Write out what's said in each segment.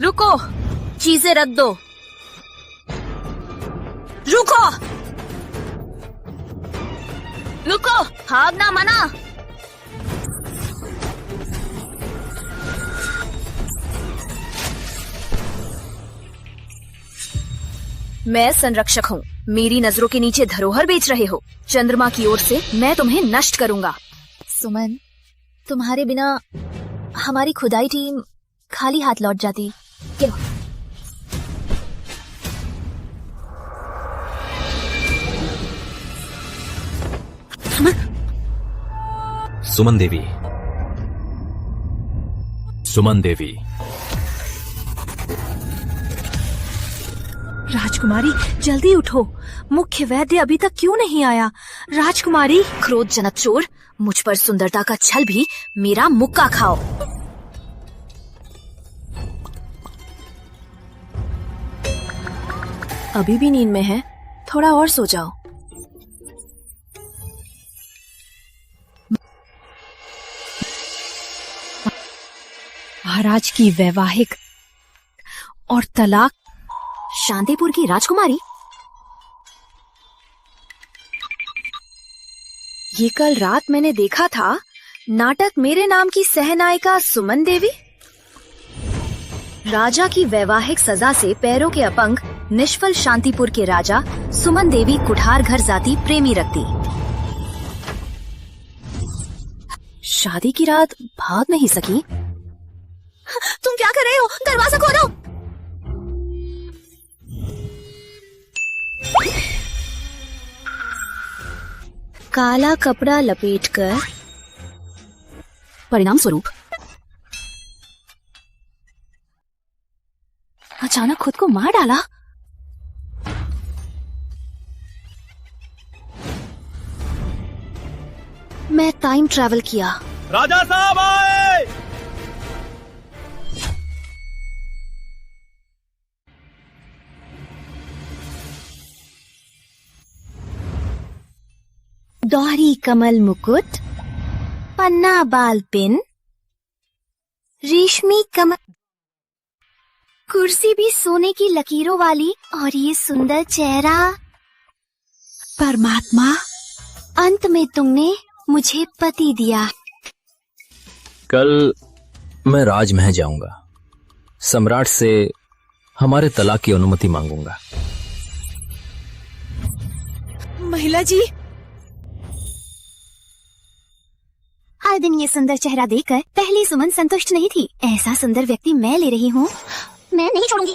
रुको, चीजें रख दो। रुको, रुको, भागना मना। मैं संरक्षक हूँ। मेरी नजरों के नीचे धरोहर बेच रहे हो। चंद्रमा की ओर से मैं तुम्हें नष्ट करूंगा। सुमन, तुम्हारे बिना हमारी खुदाई टीम खाली हाथ लौट जाती। क्यों? सुमन देवी, सुमन देवी। राजकुमारी, जल्दी उठो। मुख्य वैद्य अभी तक क्यों नहीं आया? राजकुमारी। क्रोधजनक चोर, मुझ पर सुंदरता का छल भी मेरा मुक्का खाओ। अभी भी नींद में है, थोड़ा और सो जाओ। महाराज की वैवाहिक और तलाक। शांतिपुर की राजकुमारी? ये कल रात मैंने देखा था। नाटक मेरे नाम की सहनायिका सुमन देवी। राजा की वैवाहिक सजा से पैरों के अपंग निष्फल शांतिपुर के राजा सुमन देवी कुठार घर जाती प्रेमी रखती। शादी की रात भाग नहीं सकी। तुम क्या कर रहे हो? दरवाजा खोलो। काला कपड़ा लपेटकर परिणाम स्वरूप अचानक खुद को मार डाला। मैं टाइम ट्रैवल किया। राजा साहब आए। दोहरी कमल मुकुट, पन्ना बाल पिन, रेशमी कमल, कुर्सी भी सोने की लकीरों वाली, और ये सुंदर चेहरा। परमात्मा, अंत में तुमने मुझे पति दिया। कल मैं राजमहल जाऊंगा। सम्राट से हमारे तलाक की अनुमति मांगूंगा। महिला जी। हर दिन ये सुंदर चेहरा देखकर पहली सुमन संतुष्ट नहीं थी। ऐसा सुंदर व्यक्ति मैं ले रही हूँ। मैं नहीं छोड़ूंगी।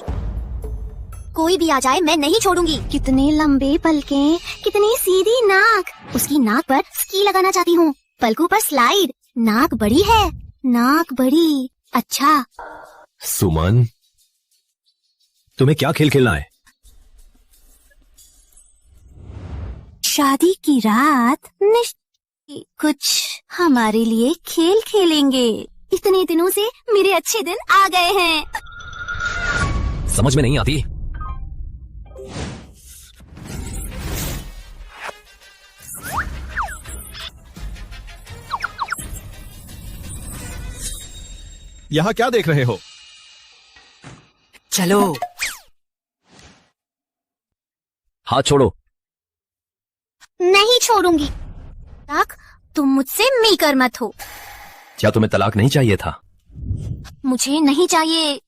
कोई भी आ जाए मैं नहीं छोड़ूंगी। कितने लंबे पलके, कितनी सीधी नाक। उसकी नाक पर स्की लगाना चाहती हूँ, पलकों पर स्लाइड। नाक बड़ी है, नाक बड़ी। अच्छा सुमन, तुम्हें क्या खेल खेलना है? शादी की रात कुछ हमारे लिए खेल खेलेंगे। इतने दिनों से मेरे अच्छे दिन आ गए हैं। समझ में नहीं आती। यहाँ क्या देख रहे हो? चलो। हाथ छोड़ो। नहीं छोड़ूंगी। तक तुम मुझसे मिलकर मत हो। क्या तुम्हें तलाक नहीं चाहिए था? मुझे नहीं चाहिए।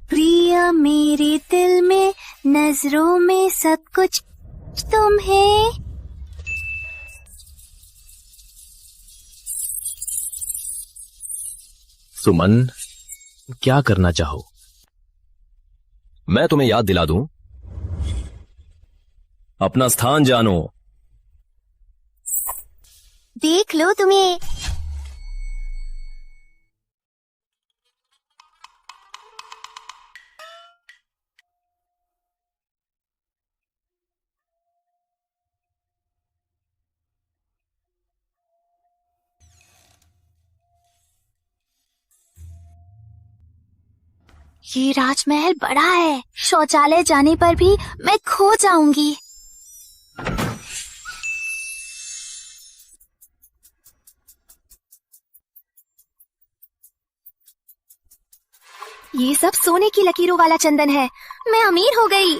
प्रिय मेरे दिल में, नजरों में सब कुछ तुम है। सुमन, क्या करना चाहो? मैं तुम्हें याद दिला दूं। अपना स्थान जानो। देख लो तुम्हें। ये राजमहल बड़ा है। शौचालय जाने पर भी मैं खो जाऊंगी। ये सब सोने की लकीरों वाला चंदन है। मैं अमीर हो गई।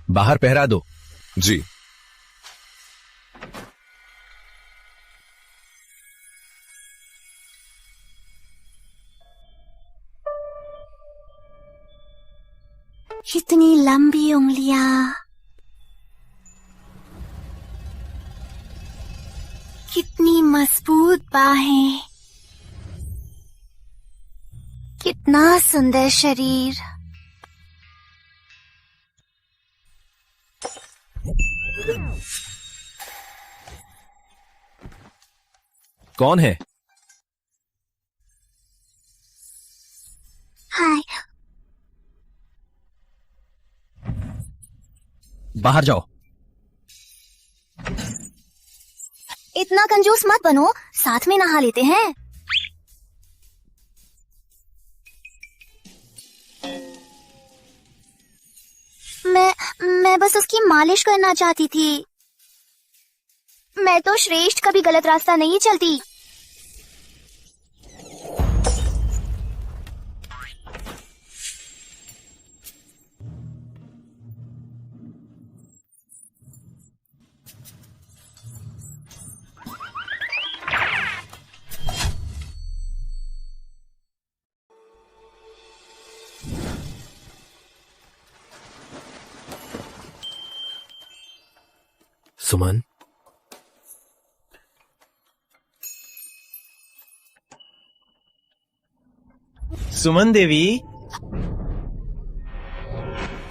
बाहर पहरा दो। जी। कितनी लंबी उंगलियां, कितनी मजबूत बाहें, कितना सुंदर शरीर। कौन है? हाय। बाहर जाओ। इतना कंजूस मत बनो, साथ में नहा लेते हैं। मैं बस उसकी मालिश करना चाहती थी। मैं तो श्रेष्ठ कभी गलत रास्ता नहीं चलती। सुमन, सुमन देवी।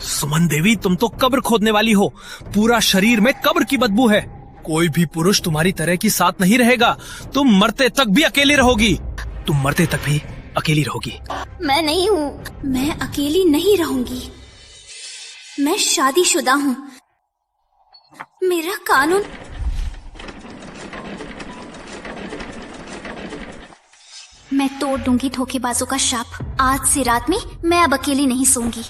सुमन देवी, तुम तो कब्र खोदने वाली हो। पूरा शरीर में कब्र की बदबू है। कोई भी पुरुष तुम्हारी तरह की साथ नहीं रहेगा। तुम मरते तक भी अकेली रहोगी। तुम मरते तक भी अकेली रहोगी। मैं नहीं हूँ। मैं अकेली नहीं रहूंगी। मैं शादीशुदा हूँ। मेरा कानून। मैं तोड़ दूंगी धोखेबाजों का शाप। आज से रात में मैं अब अकेली नहीं सोऊंगी।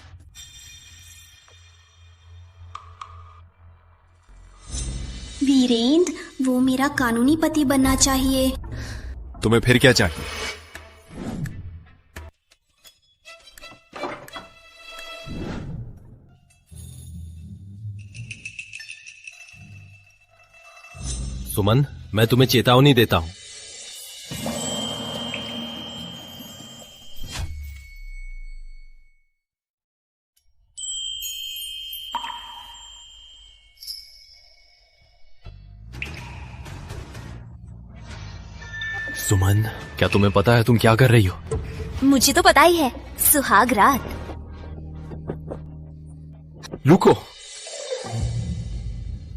वीरेंद्र, वो मेरा कानूनी पति बनना चाहिए। तुम्हें फिर क्या चाहिए? सुमन, मैं तुम्हें चेतावनी देता हूं। सुमन, क्या तुम्हें पता है तुम क्या कर रही हो? मुझे तो पता ही है। सुहाग रात। रुको,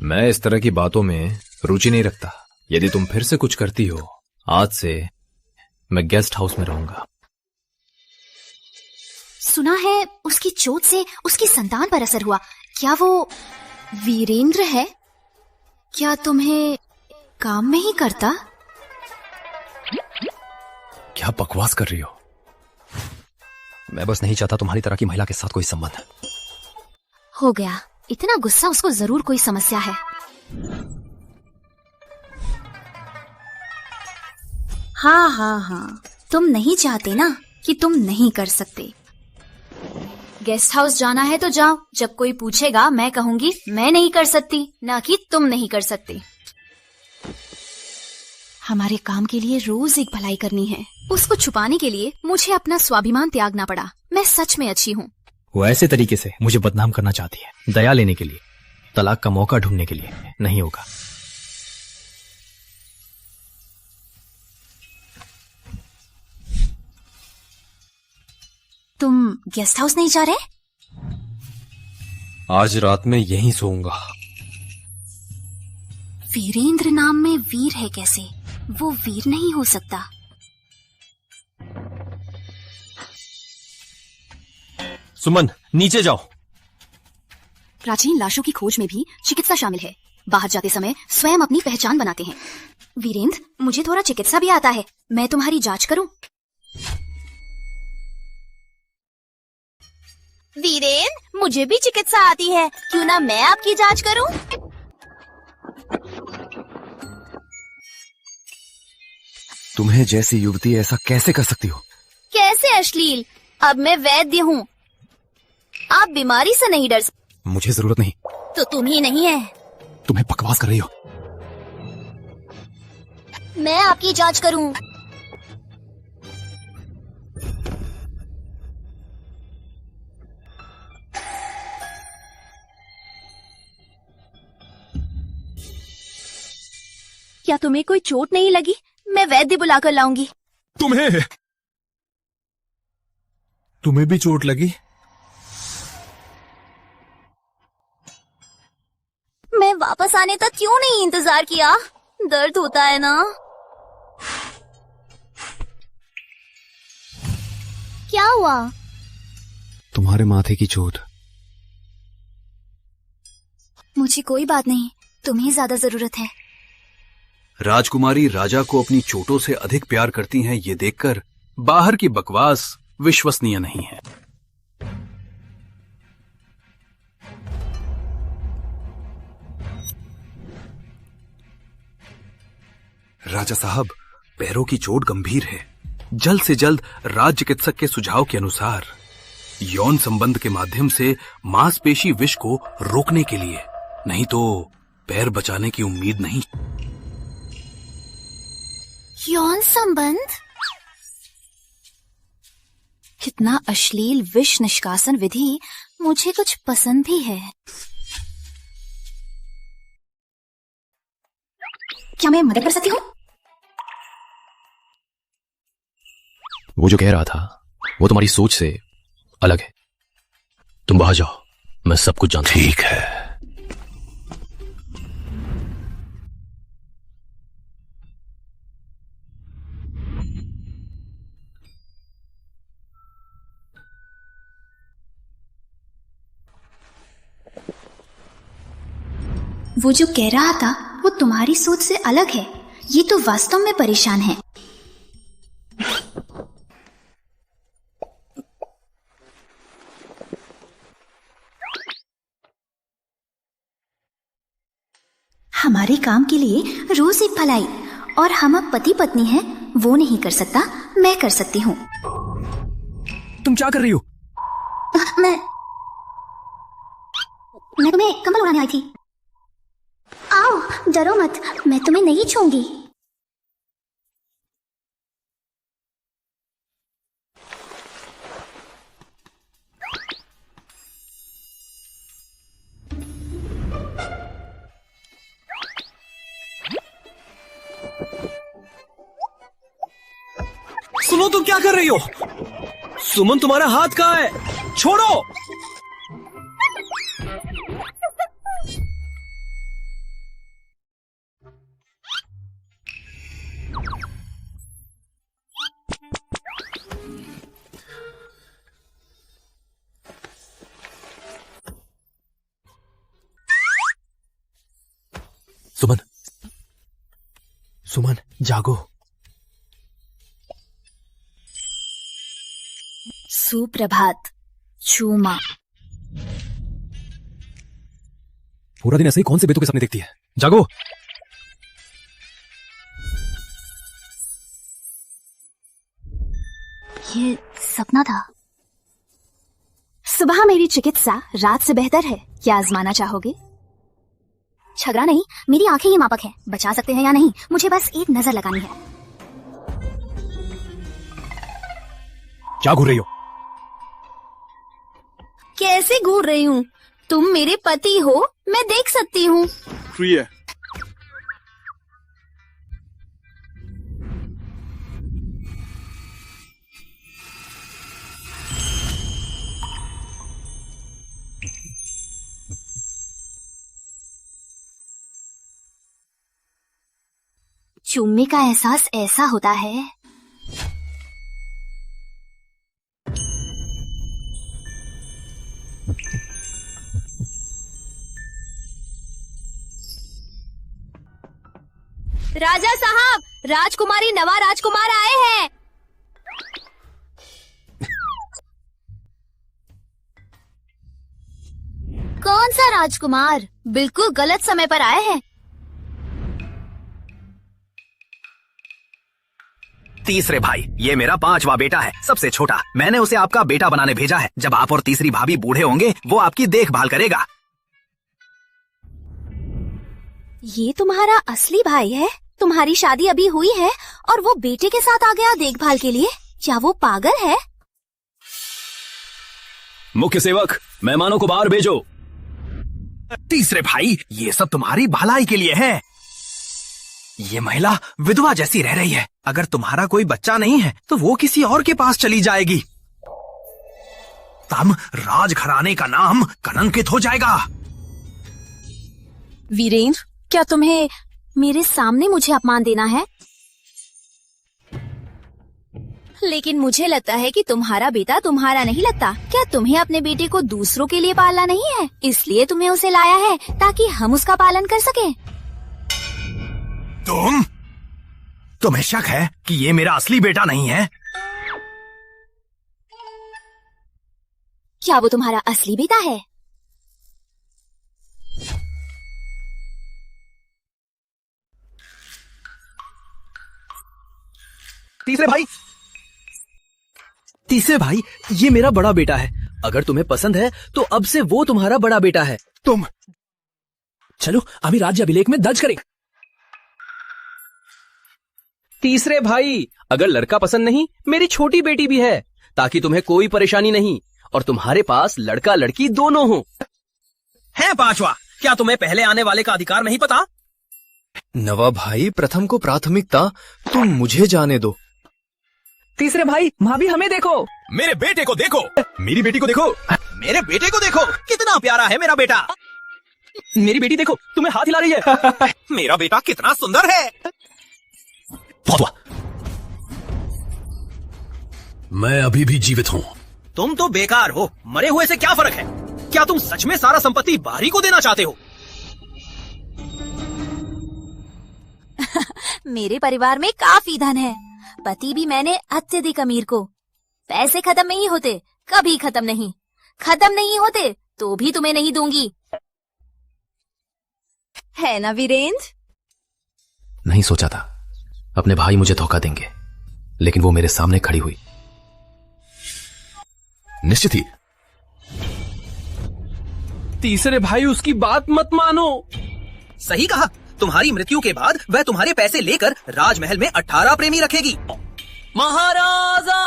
मैं इस तरह की बातों में रुचि नहीं रखता। यदि तुम फिर से कुछ करती हो, आज से मैं गेस्ट हाउस में रहूंगा। सुना है उसकी चोट से उसकी संतान पर असर हुआ। क्या वो वीरेंद्र है? क्या तुम्हें काम में ही करता? क्या बकवास कर रही हो? मैं बस नहीं चाहता तुम्हारी तरह की महिला के साथ कोई संबंध। हो गया। इतना गुस्सा, उसको जरूर कोई समस्या है। हाँ, तुम नहीं चाहते ना कि तुम नहीं कर सकते। गेस्ट हाउस जाना है तो जाओ। जब कोई पूछेगा मैं कहूंगी मैं नहीं कर सकती, ना कि तुम नहीं कर सकते। हमारे काम के लिए रोज एक भलाई करनी है। उसको छुपाने के लिए मुझे अपना स्वाभिमान त्यागना पड़ा। मैं सच में अच्छी हूँ। वो ऐसे तरीके से मुझे बदनाम करना चाहती है, दया लेने के लिए, तलाक का मौका ढूंढने के लिए। नहीं होगा। तुम गेस्ट हाउस नहीं जा रहे? आज रात में यहीं सोऊंगा। वीरेंद्र नाम में वीर है कैसे? वो वीर नहीं हो सकता। सुमन, नीचे जाओ। प्राचीन लाशों की खोज में भी चिकित्सा शामिल है। बाहर जाते समय स्वयं अपनी पहचान बनाते हैं। वीरेंद्र, मुझे थोड़ा चिकित्सा भी आता है। मैं तुम्हारी जांच करूं? वीरेन, मुझे भी चिकित्सा आती है, क्यों ना मैं आपकी जांच करूं? तुम्हें जैसी युवती ऐसा कैसे कर सकती हो? कैसे अश्लील? अब मैं वैद्य हूँ। आप बीमारी से नहीं डर सकते। मुझे जरूरत नहीं। तो तुम ही नहीं है। तुम्हें बकवास कर रही हो। मैं आपकी जांच करूं। क्या तुम्हें कोई चोट नहीं लगी? मैं वैद्य बुलाकर लाऊंगी। तुम्हें भी चोट लगी? मैं वापस आने तक क्यों नहीं इंतजार किया? दर्द होता है ना? क्या हुआ? तुम्हारे माथे की चोट। मुझे कोई बात नहीं, तुम्हें ज्यादा जरूरत है। राजकुमारी राजा को अपनी चोटों से अधिक प्यार करती हैं, ये देखकर बाहर की बकवास विश्वसनीय नहीं है। राजा साहब, पैरों की चोट गंभीर है। जल्द से जल्द राज चिकित्सक के सुझाव के अनुसार यौन संबंध के माध्यम से मांसपेशी विष को रोकने के लिए, नहीं तो पैर बचाने की उम्मीद नहीं। यौन संबंध? कितना अश्लील विष निष्कासन विधि। मुझे कुछ पसंद भी है। क्या मैं मदद कर सकती हूँ? वो जो कह रहा था वो तुम्हारी सोच से अलग है। तुम बाहर जाओ, मैं सब कुछ जानता हूं। ठीक है। वो जो कह रहा था वो तुम्हारी सोच से अलग है। ये तो वास्तव में परेशान है। हमारे काम के लिए रोज एक भलाई, और हम अब पति पत्नी हैं, वो नहीं कर सकता, मैं कर सकती हूँ। तुम क्या कर रही हो? मैं तुम्हें कंबल उड़ाने आई थी। आओ, डरो मत, मैं तुम्हें नहीं छूंगी। सुनो, तुम क्या कर रही हो? सुमन, तुम्हारा हाथ कहाँ है? छोड़ो। सुमन, सुमन, जागो। सुप्रभात चूमा। पूरा दिन ऐसे ही कौन से बेतुके सपने देखती है? जागो। ये सपना था। सुबह मेरी चिकित्सा रात से बेहतर है। क्या आजमाना चाहोगे? झगड़ा नहीं, मेरी आंखें ही मापक है। बचा सकते हैं या नहीं, मुझे बस एक नजर लगानी है। क्या घूर रही हो? कैसे घूर रही हूँ? तुम मेरे पति हो, मैं देख सकती हूँ। फ्री है। चुम्मे का एहसास ऐसा होता है। राजा साहब, राजकुमारी नवा राजकुमार आए हैं। कौन सा राजकुमार, बिल्कुल गलत समय पर आए हैं। तीसरे भाई, ये मेरा 5वां बेटा है, सबसे छोटा। मैंने उसे आपका बेटा बनाने भेजा है। जब आप और तीसरी भाभी बूढ़े होंगे, वो आपकी देखभाल करेगा। ये तुम्हारा असली भाई है? तुम्हारी शादी अभी हुई है और वो बेटे के साथ आ गया देखभाल के लिए? क्या वो पागल है? मुख्य सेवक, मेहमानों को बाहर भेजो। तीसरे भाई, ये सब तुम्हारी भलाई के लिए है। ये महिला विधवा जैसी रह रही है। अगर तुम्हारा कोई बच्चा नहीं है तो वो किसी और के पास चली जाएगी। तब राजघराने का नाम कलंकित हो जाएगा। वीरेंद्र, क्या तुम्हें मेरे सामने मुझे अपमान देना है? लेकिन मुझे लगता है कि तुम्हारा बेटा तुम्हारा नहीं लगता। क्या तुम्हें अपने बेटे को दूसरों के लिए पालना नहीं है, इसलिए तुम्हें उसे लाया है ताकि हम उसका पालन कर सकें? तुम्हें शक है कि ये मेरा असली बेटा नहीं है? क्या वो तुम्हारा असली बेटा है? तीसरे भाई, ये मेरा बड़ा बेटा है। अगर तुम्हें पसंद है तो अब से वो तुम्हारा बड़ा बेटा है। चलो अभी राज्य अभिलेख में दर्ज करें। तीसरे भाई, अगर लड़का पसंद नहीं, मेरी छोटी बेटी भी है, ताकि तुम्हें कोई परेशानी नहीं और तुम्हारे पास लड़का लड़की दोनों हो। है 5वां, क्या तुम्हें पहले आने वाले का अधिकार नहीं पता? नवा भाई, प्रथम को प्राथमिकता, तुम मुझे जाने दो। तीसरे भाई, भाभी हमें देखो। मेरे बेटे को देखो। मेरी बेटी को देखो। मेरे बेटे को देखो, कितना प्यारा है मेरा बेटा। मेरी बेटी देखो, तुम्हें हाथ हिला रही है। मेरा बेटा कितना सुंदर है। मैं अभी भी जीवित हूँ। तुम तो बेकार हो। मरे हुए से क्या फर्क है? क्या तुम सच में सारा संपत्ति बाहरी को देना चाहते हो? मेरे परिवार में काफी धन है। पति भी मैंने अत्यधिक अमीर को। पैसे खत्म नहीं होते, कभी खत्म नहीं होते तो भी तुम्हें नहीं दूंगी। है ना वीरेंद्र? नहीं सोचा था अपने भाई मुझे धोखा देंगे, लेकिन वो मेरे सामने खड़ी हुई। निश्चित ही। तीसरे भाई, उसकी बात मत मानो। सही कहा। तुम्हारी मृत्यु के बाद वह तुम्हारे पैसे लेकर राजमहल में 18 प्रेमी रखेगी। महाराजा!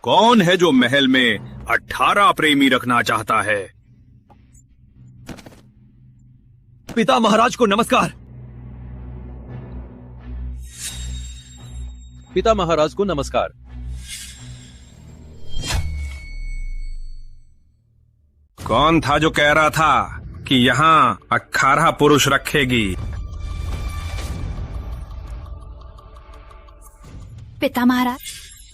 कौन है जो महल में 18 प्रेमी रखना चाहता है? पिता महाराज को नमस्कार। पिता महाराज को नमस्कार। कौन था जो कह रहा था कि यहाँ 18 पुरुष रखेगी? पिता महाराज,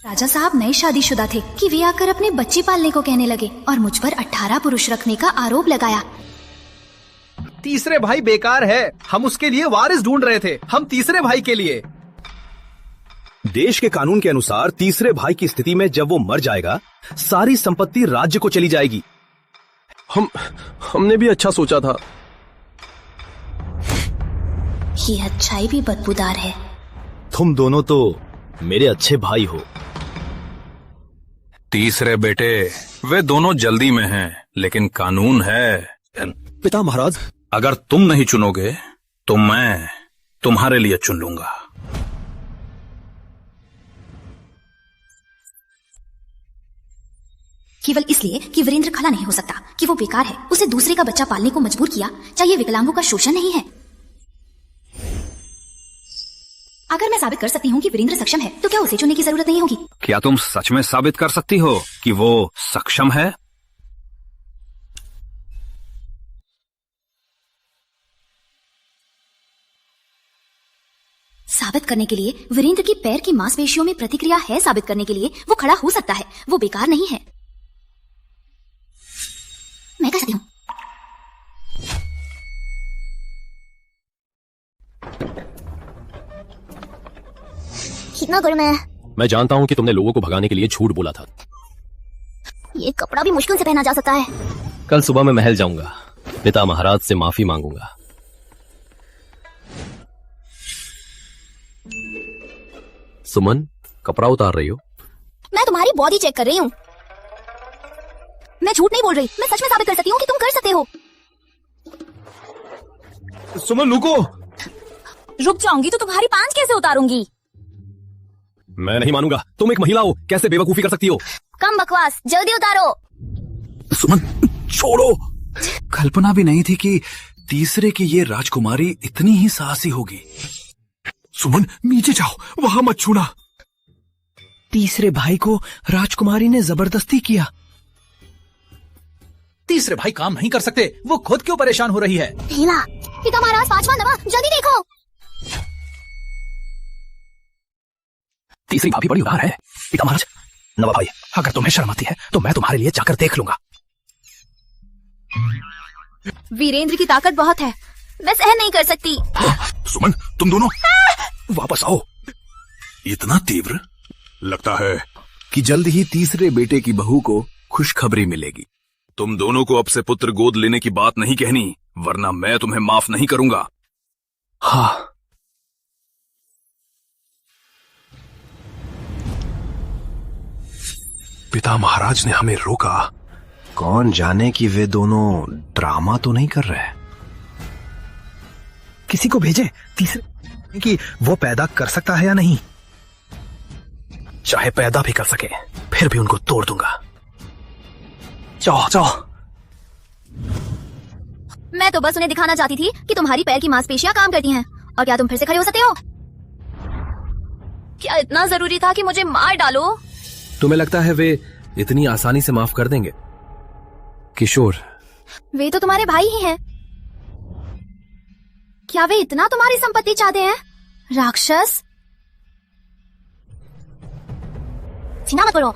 राजा साहब नए शादीशुदा थे कि वे आकर अपने बच्चे पालने को कहने लगे और मुझ पर 18 पुरुष रखने का आरोप लगाया। तीसरे भाई बेकार है। हम उसके लिए वारिस ढूंढ रहे थे। हम तीसरे भाई के लिए। देश के कानून के अनुसार तीसरे भाई की स्थिति में जब वो मर जाएगा, सारी संपत्ति राज्य को चली जाएगी। हमने भी अच्छा सोचा था। ये अच्छाई भी बदबूदार है। तुम दोनों तो मेरे अच्छे भाई हो। तीसरे बेटे, वे दोनों जल्दी में हैं, लेकिन कानून है। पिता महाराज, अगर तुम नहीं चुनोगे तो मैं तुम्हारे लिए चुन लूंगा। केवल इसलिए कि वीरेंद्र खला नहीं हो सकता, कि वो बेकार है, उसे दूसरे का बच्चा पालने को मजबूर किया। चाहिए विकलांगों का शोषण नहीं है। अगर मैं साबित कर सकती हूँ कि वीरेंद्र सक्षम है, तो क्या उसे चुनने की जरूरत नहीं होगी? क्या तुम सच में साबित कर सकती हो कि वो सक्षम है? साबित करने के लिए वीरेंद्र की पैर की मांसपेशियों में प्रतिक्रिया है। साबित करने के लिए वो खड़ा हो सकता है, वो बेकार नहीं है। मैं कर सकती हूँ। कितना गर्म है। मैं जानता हूं कि तुमने लोगों को भगाने के लिए झूठ बोला था। ये कपड़ा भी मुश्किल से पहना जा सकता है। कल सुबह मैं महल जाऊंगा, पिता महाराज से माफी मांगूंगा। सुमन, कपड़ा उतार रही हो? मैं तुम्हारी बॉडी चेक कर रही हूँ। मैं झूठ नहीं बोल रही, मैं सच में साबित कर सकती हूँ कि तुम कर सकते हो। सुमन रुको। रुक जाऊंगी तो तुम्हारी पांच कैसे उतारूंगी? मैं नहीं मानूंगा, तुम एक महिला हो, कैसे बेवकूफी कर सकती हो? कम बकवास, जल्दी उतारो। सुमन छोड़ो। कल्पना भी नहीं थी कि तीसरे की ये राजकुमारी इतनी ही साहसी होगी। सुमन नीचे जाओ, वहां मत छूना। तीसरे भाई को राजकुमारी ने जबरदस्ती किया। तीसरे भाई काम नहीं कर सकते, वो खुद क्यों परेशान हो रही है? ढीला, पिता महाराज 5वां नवा, जल्दी देखो। तीसरी भाभी बड़ी उदार है। पिता महाराज, नवा भाई, अगर तुम्हें शर्म आती है तो मैं तुम्हारे लिए जाकर देख लूंगा। वीरेंद्र की ताकत बहुत है, मैं सहन नहीं कर सकती। सुमन तुम दोनों वापस आओ। इतना तीव्र? लगता है कि जल्द ही तीसरे बेटे की बहू को खुशखबरी मिलेगी। तुम दोनों को अब से पुत्र गोद लेने की बात नहीं कहनी, वरना मैं तुम्हें माफ नहीं करूंगा। हाँ। पिता महाराज ने हमें रोका। कौन जाने कि वे दोनों ड्रामा तो नहीं कर रहे? किसी को भेजे तीसरे कि वो पैदा कर सकता है या नहीं। चाहे पैदा भी कर सके, फिर भी उनको तोड़ दूंगा। जाओ जाओ। मैं तो बस उन्हें दिखाना चाहती थी कि तुम्हारी पैर की मांसपेशियां काम करती हैं। और क्या तुम फिर से खड़े हो सकते हो? क्या इतना जरूरी था कि मुझे मार डालो? तुम्हें लगता है वे इतनी आसानी से माफ कर देंगे? किशोर, वे तो तुम्हारे भाई ही हैं। क्या वे इतना तुम्हारी संपत्ति चाहते हैं? राक्षस, चिंता मत करो,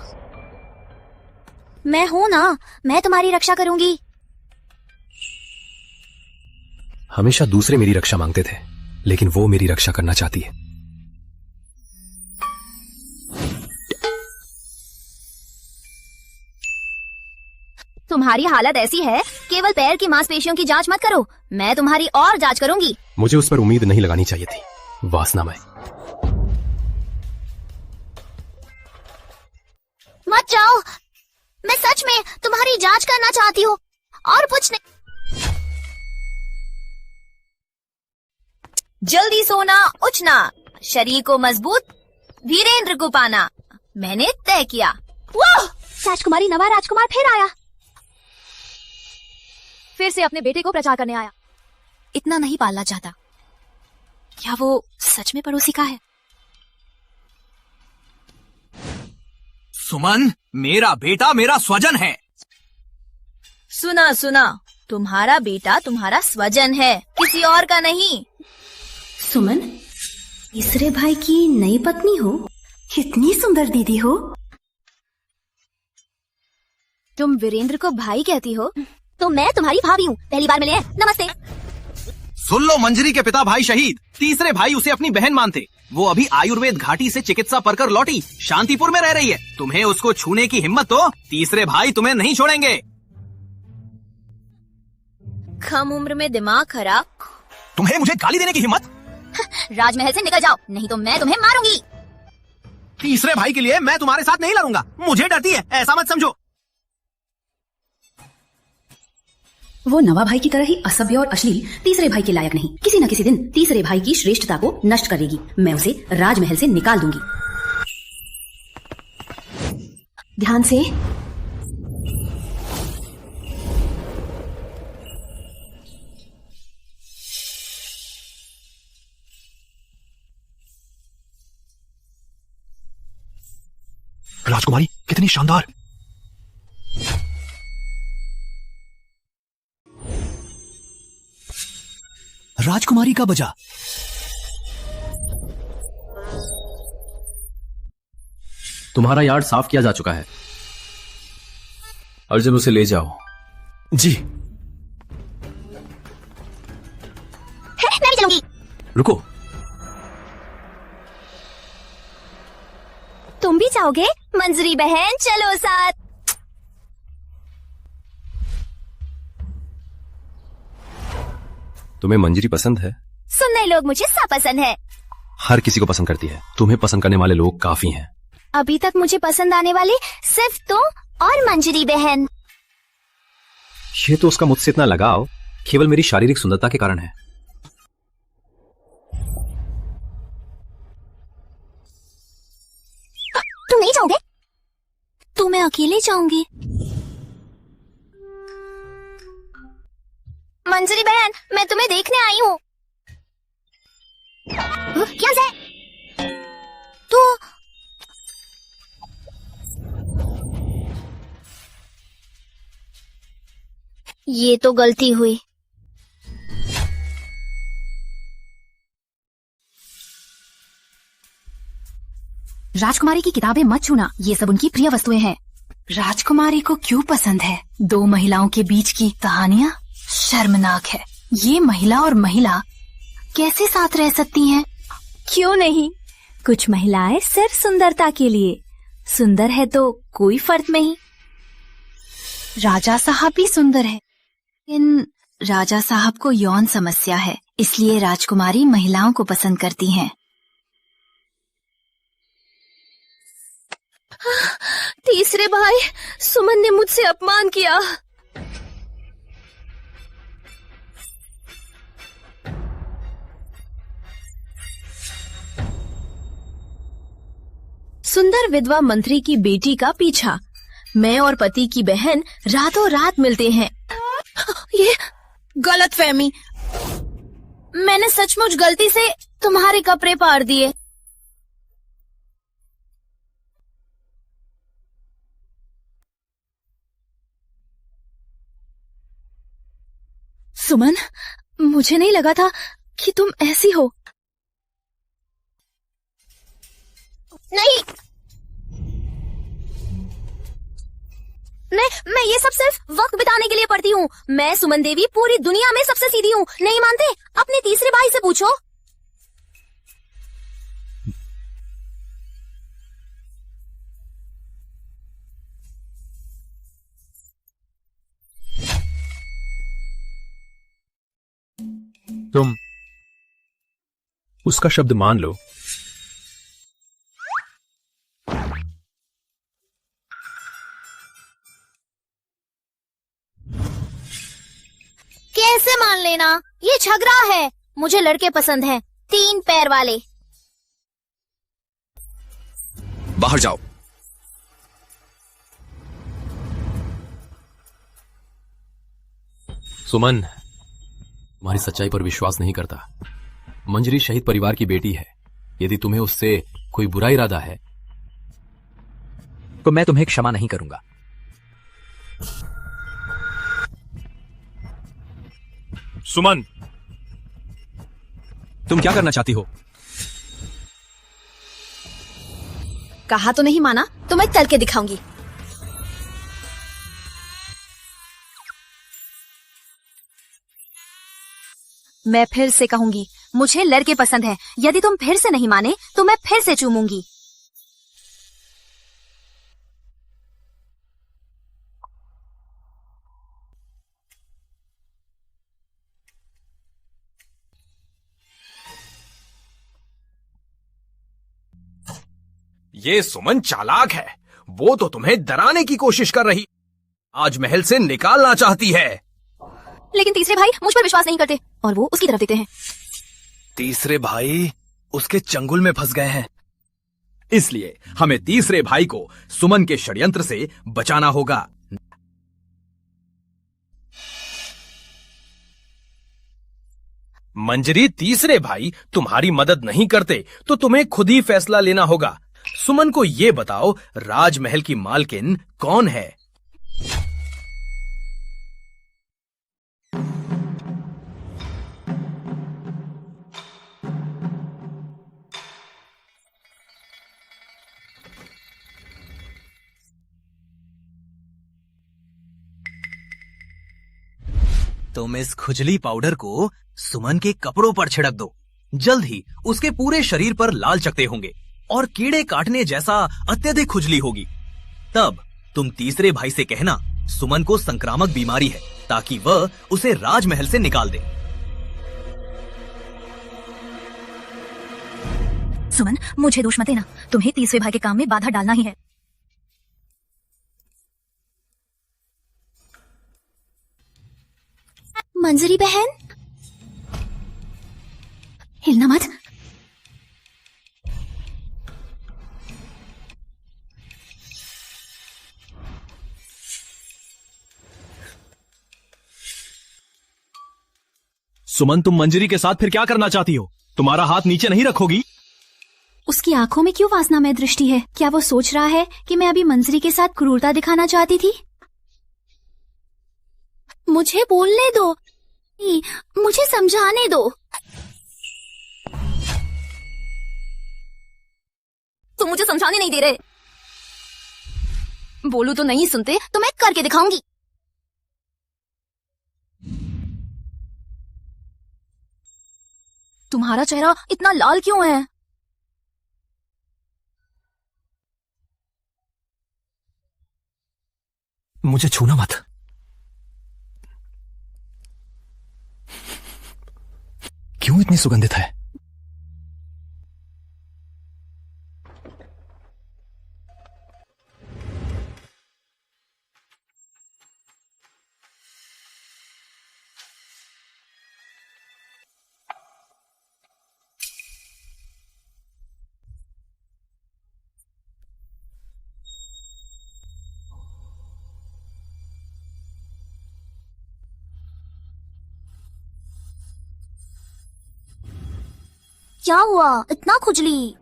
मैं हूं ना, मैं तुम्हारी रक्षा करूंगी। हमेशा दूसरे मेरी रक्षा मांगते थे, लेकिन वो मेरी रक्षा करना चाहती है। तुम्हारी हालत ऐसी है, केवल पैर की मांसपेशियों की जांच मत करो, मैं तुम्हारी और जांच करूंगी। मुझे उस पर उम्मीद नहीं लगानी चाहिए थी। वासनामय। मत जाओ, मैं सच में तुम्हारी जांच करना चाहती हूँ और कुछ नहीं। जल्दी सोना, उठना, शरीर को मजबूत, वीरेंद्र को पाना, मैंने तय किया। वाह! राजकुमारी नवा राजकुमार फिर आया, फिर से अपने बेटे को प्रचार करने आया। इतना नहीं पालना चाहता। क्या वो सच में पड़ोसी का है? सुमन, मेरा बेटा मेरा स्वजन है। सुना सुना, तुम्हारा बेटा तुम्हारा स्वजन है, किसी और का नहीं। सुमन, तीसरे भाई की नई पत्नी हो, कितनी सुंदर दीदी हो। तुम वीरेंद्र को भाई कहती हो, तो मैं तुम्हारी भाभी हूँ। पहली बार मिले हैं, नमस्ते। सुन लो, मंजरी के पिता भाई शहीद, तीसरे भाई उसे अपनी बहन मानते। वो अभी आयुर्वेद घाटी से चिकित्सा पढ़कर लौटी, शांतिपुर में रह रही है। तुम्हें उसको छूने की हिम्मत तो तीसरे भाई तुम्हें नहीं छोड़ेंगे। कम उम्र में दिमाग खराब। तुम्हें मुझे गाली देने की हिम्मत? राजमहल से निकल जाओ, नहीं तो मैं तुम्हें मारूंगी। तीसरे भाई के लिए मैं तुम्हारे साथ नहीं लड़ूंगा। मुझे डरती है, ऐसा मत समझो। वो नवा भाई की तरह ही असभ्य और अश्लील तीसरे भाई के लायक नहीं। किसी न किसी दिन तीसरे भाई की श्रेष्ठता को नष्ट करेगी। मैं उसे राजमहल से निकाल दूंगी। ध्यान से। राजकुमारी कितनी शानदार। राजकुमारी का बजा। तुम्हारा यार्ड साफ किया जा चुका है। अर्जुन, उसे ले जाओ। जी। मैं भी चलूंगी। रुको। तुम भी जाओगे? मंजरी बहन, चलो साथ। तुम्हें मंजरी पसंद है? सुनने लोग मुझे सब पसंद है। हर किसी को पसंद करती है, तुम्हें पसंद करने वाले लोग काफी हैं। अभी तक मुझे पसंद आने वाले सिर्फ तुम और मंजरी बहन। ये तो उसका मुझसे इतना लगाव केवल मेरी शारीरिक सुंदरता के कारण है। तुम नहीं जाओगे? तो मैं अकेले जाऊंगी। मंजरी बहन, मैं तुम्हें देखने आई हूँ। क्या है? तो ये तो गलती हुई। राजकुमारी की किताबें मत छूना, ये सब उनकी प्रिय वस्तुएं हैं। राजकुमारी को क्यों पसंद है? दो महिलाओं के बीच की कहानियां शर्मनाक है। ये महिला और महिला कैसे साथ रह सकती हैं? क्यों नहीं, कुछ महिलाएं सिर्फ सुंदरता के लिए, सुंदर है तो कोई फर्क नहीं। राजा साहब भी सुंदर है, इन राजा साहब को यौन समस्या है, इसलिए राजकुमारी महिलाओं को पसंद करती हैं। तीसरे भाई, सुमन ने मुझसे अपमान किया। सुंदर विधवा मंत्री की बेटी का पीछा। मैं और पति की बहन रातों रात मिलते हैं। ये गलतफहमी। मैंने सचमुच गलती से तुम्हारे कपड़े फाड़ दिए। सुमन, मुझे नहीं लगा था कि तुम ऐसी हो। नहीं, मैं ये सब सिर्फ वक्त बिताने के लिए पढ़ती हूँ। मैं सुमन देवी पूरी दुनिया में सबसे सीधी हूँ। नहीं मानते? अपने तीसरे भाई से पूछो। तुम उसका शब्द मान लो। कैसे मान लेना? ये झगड़ा है। मुझे लड़के पसंद हैं, 3 पैर वाले। बाहर जाओ। सुमन तुम्हारी सच्चाई पर विश्वास नहीं करता। मंजरी शहीद परिवार की बेटी है। यदि तुम्हें उससे कोई बुरा इरादा है तो मैं तुम्हें क्षमा नहीं करूंगा। सुमन, तुम क्या करना चाहती हो? कहा तो नहीं माना तो मैं चल के दिखाऊंगी। मैं फिर से कहूंगी, मुझे लड़के पसंद है। यदि तुम फिर से नहीं माने तो मैं फिर से चूमूंगी। ये सुमन चालाक है। वो तो तुम्हें डराने की कोशिश कर रही, आज महल से निकालना चाहती है। लेकिन तीसरे भाई मुझ पर विश्वास नहीं करते और वो उसकी तरफ देते हैं। तीसरे भाई उसके चंगुल में फंस गए हैं, इसलिए हमें तीसरे भाई को सुमन के षड्यंत्र से बचाना होगा। मंजरी, तीसरे भाई तुम्हारी मदद नहीं करते तो तुम्हें खुद ही फैसला लेना होगा। सुमन को ये बताओ, राजमहल की मालकिन कौन है? तुम इस खुजली पाउडर को सुमन के कपड़ों पर छिड़क दो। जल्द ही उसके पूरे शरीर पर लाल चकते होंगे और कीड़े काटने जैसा अत्यधिक खुजली होगी। तब तुम तीसरे भाई से कहना सुमन को संक्रामक बीमारी है, ताकि वह उसे राजमहल से निकाल दे। सुमन, मुझे दोष मत देना, तुम्हें तीसरे भाई के काम में बाधा डालना ही है। मंजरी बहन, हिलना मत। सुमन, तुम मंजरी के साथ फिर क्या करना चाहती हो? तुम्हारा हाथ नीचे नहीं रखोगी? उसकी आंखों में क्यों वासनामय दृष्टि है? क्या वो सोच रहा है कि मैं अभी मंजरी के साथ क्रूरता दिखाना चाहती थी? मुझे बोलने दो, मुझे समझाने दो। तुम मुझे समझाने नहीं दे रहे। बोलू तो नहीं सुनते, तो मैं करके दिखाऊंगी। तुम्हारा चेहरा इतना लाल क्यों है? मुझे छूना मत। क्यों इतनी सुगंधित है? क्या हुआ? इतना खुजली?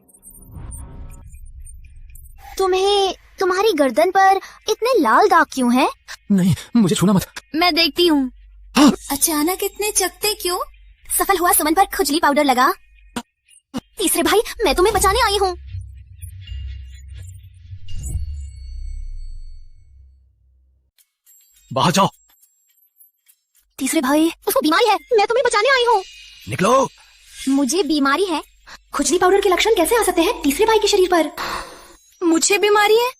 तुम्हें तुम्हारी गर्दन पर इतने लाल दाग क्यों हैं? नहीं, मुझे छूना मत। मैं देखती हूँ। अचानक इतने चकते क्यों? सफल हुआ सुमन पर खुजली पाउडर लगा। तीसरे भाई, मैं तुम्हें बचाने आई हूँ। बाहर जाओ। तीसरे भाई, उसको बीमारी है, मैं तुम्हें बचाने आई हूँ। निकलो। मुझे बीमारी है? खुजली पाउडर के लक्षण कैसे आ सकते हैं तीसरे भाई के शरीर पर? मुझे बीमारी है?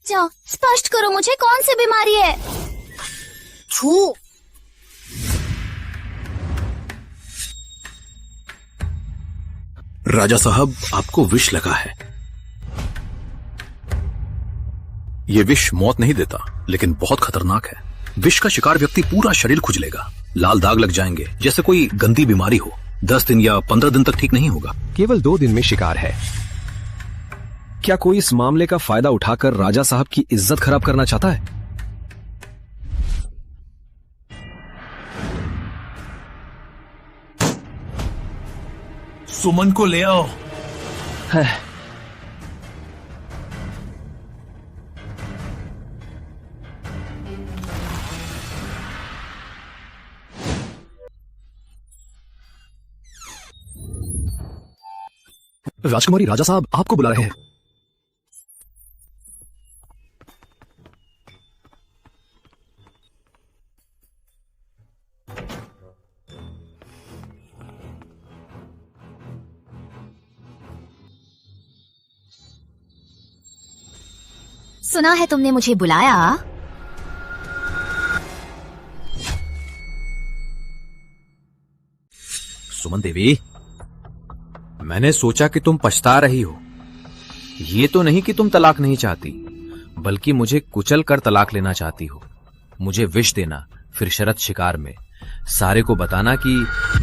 जाओ, स्पष्ट करो, मुझे कौन सी बीमारी है? छू। राजा साहब, आपको विष लगा है। यह विष मौत नहीं देता, लेकिन बहुत खतरनाक है। विष का शिकार व्यक्ति पूरा शरीर खुजलेगा, लाल दाग लग जाएंगे, जैसे कोई गंदी बीमारी हो। 10 दिन या 15 दिन तक ठीक नहीं होगा। केवल 2 दिन में शिकार है। क्या कोई इस मामले का फायदा उठाकर राजा साहब की इज्जत खराब करना चाहता है? सुमन को ले आओ। राजकुमारी, राजा साहब आपको बुला रहे हैं। सुना है तुमने मुझे बुलाया। सुमन देवी, मैंने सोचा कि तुम पछता रही हो। ये तो नहीं कि तुम तलाक नहीं चाहती, बल्कि मुझे कुचल कर तलाक लेना चाहती हो। मुझे विष देना, फिर शरत शिकार में सारे को बताना कि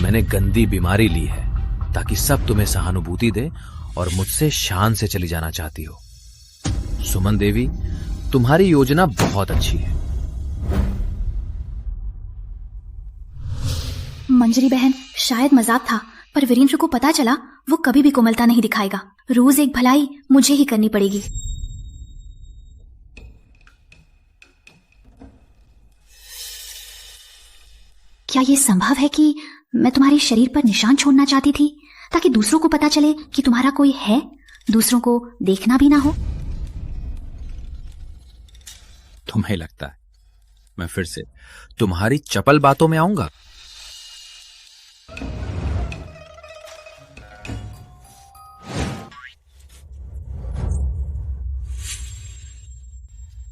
मैंने गंदी बीमारी ली है, ताकि सब तुम्हें सहानुभूति दे और मुझसे शान से चली जाना चाहती हो। सुमन देवी, तुम्हारी योजना बहुत अच्छी है। मंजरी बहन, शायद मजाक था, पर वीरेंद्र को पता चला वो कभी भी कोमलता नहीं दिखाएगा। रोज एक भलाई मुझे ही करनी पड़ेगी। क्या ये संभव है कि मैं तुम्हारे शरीर पर निशान छोड़ना चाहती थी, ताकि दूसरों को पता चले कि तुम्हारा कोई है, दूसरों को देखना भी ना हो? तुम्हें लगता है मैं फिर से तुम्हारी चपल बातों में आऊंगा?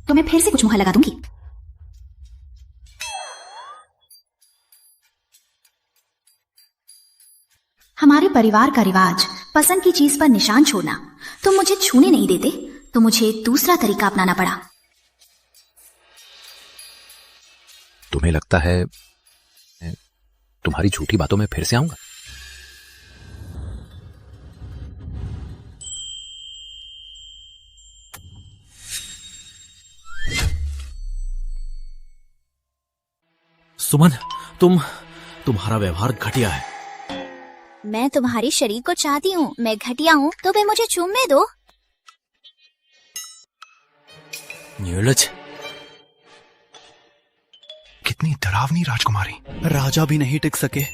तो मैं फिर से कुछ मुहर लगा दूंगी। हमारे परिवार का रिवाज पसंद की चीज पर निशान छोड़ना। तुम मुझे छूने नहीं देते तो मुझे दूसरा तरीका अपनाना पड़ा। तुम्हें लगता है तुम्हारी झूठी बातों में फिर से आऊंगा? सुमन, तुम्हारा व्यवहार घटिया है। मैं तुम्हारे शरीर को चाहती हूँ, मैं घटिया हूँ तो फिर मुझे चूमने दो। नीलज, कितनी डरावनी राजकुमारी। राजा भी नहीं टिक सके।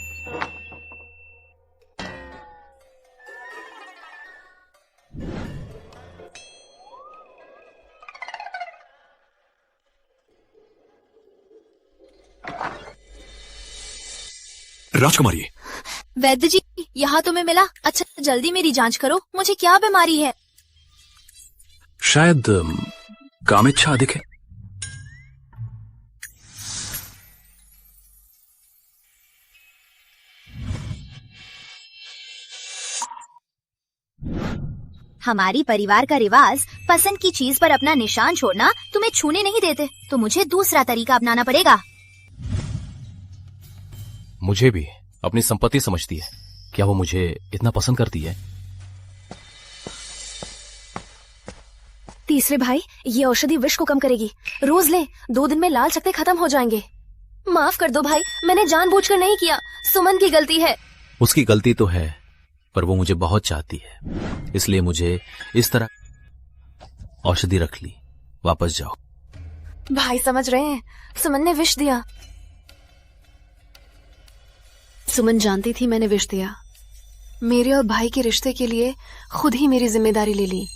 राजकुमारी, वैद्य जी, यहाँ तुम्हें मिला? अच्छा, जल्दी मेरी जांच करो, मुझे क्या बीमारी है? शायद कामेच्छा अधिक है। हमारी परिवार का रिवाज पसंद की चीज पर अपना निशान छोड़ना, तुम्हें छूने नहीं देते तो मुझे दूसरा तरीका अपनाना पड़ेगा। मुझे भी अपनी संपत्ति समझती है। क्या वो मुझे इतना पसंद करती है? तीसरे भाई, ये औषधि विष को कम करेगी। रोज ले, 2 दिन में लाल चकत्ते खत्म हो जाएंगे। माफ कर दो भाई, मैंने जानबूझकर नहीं किया, सुमन की गलती है। उसकी गलती तो है, पर वो मुझे बहुत चाहती है, इसलिए मुझे इस तरह औषधि रख ली। वापस जाओ। भाई समझ रहे हैं, सुमन ने विष दिया। सुमन जानती थी मैंने विष दिया। मेरे और भाई के रिश्ते के लिए खुद ही मेरी जिम्मेदारी ले ली।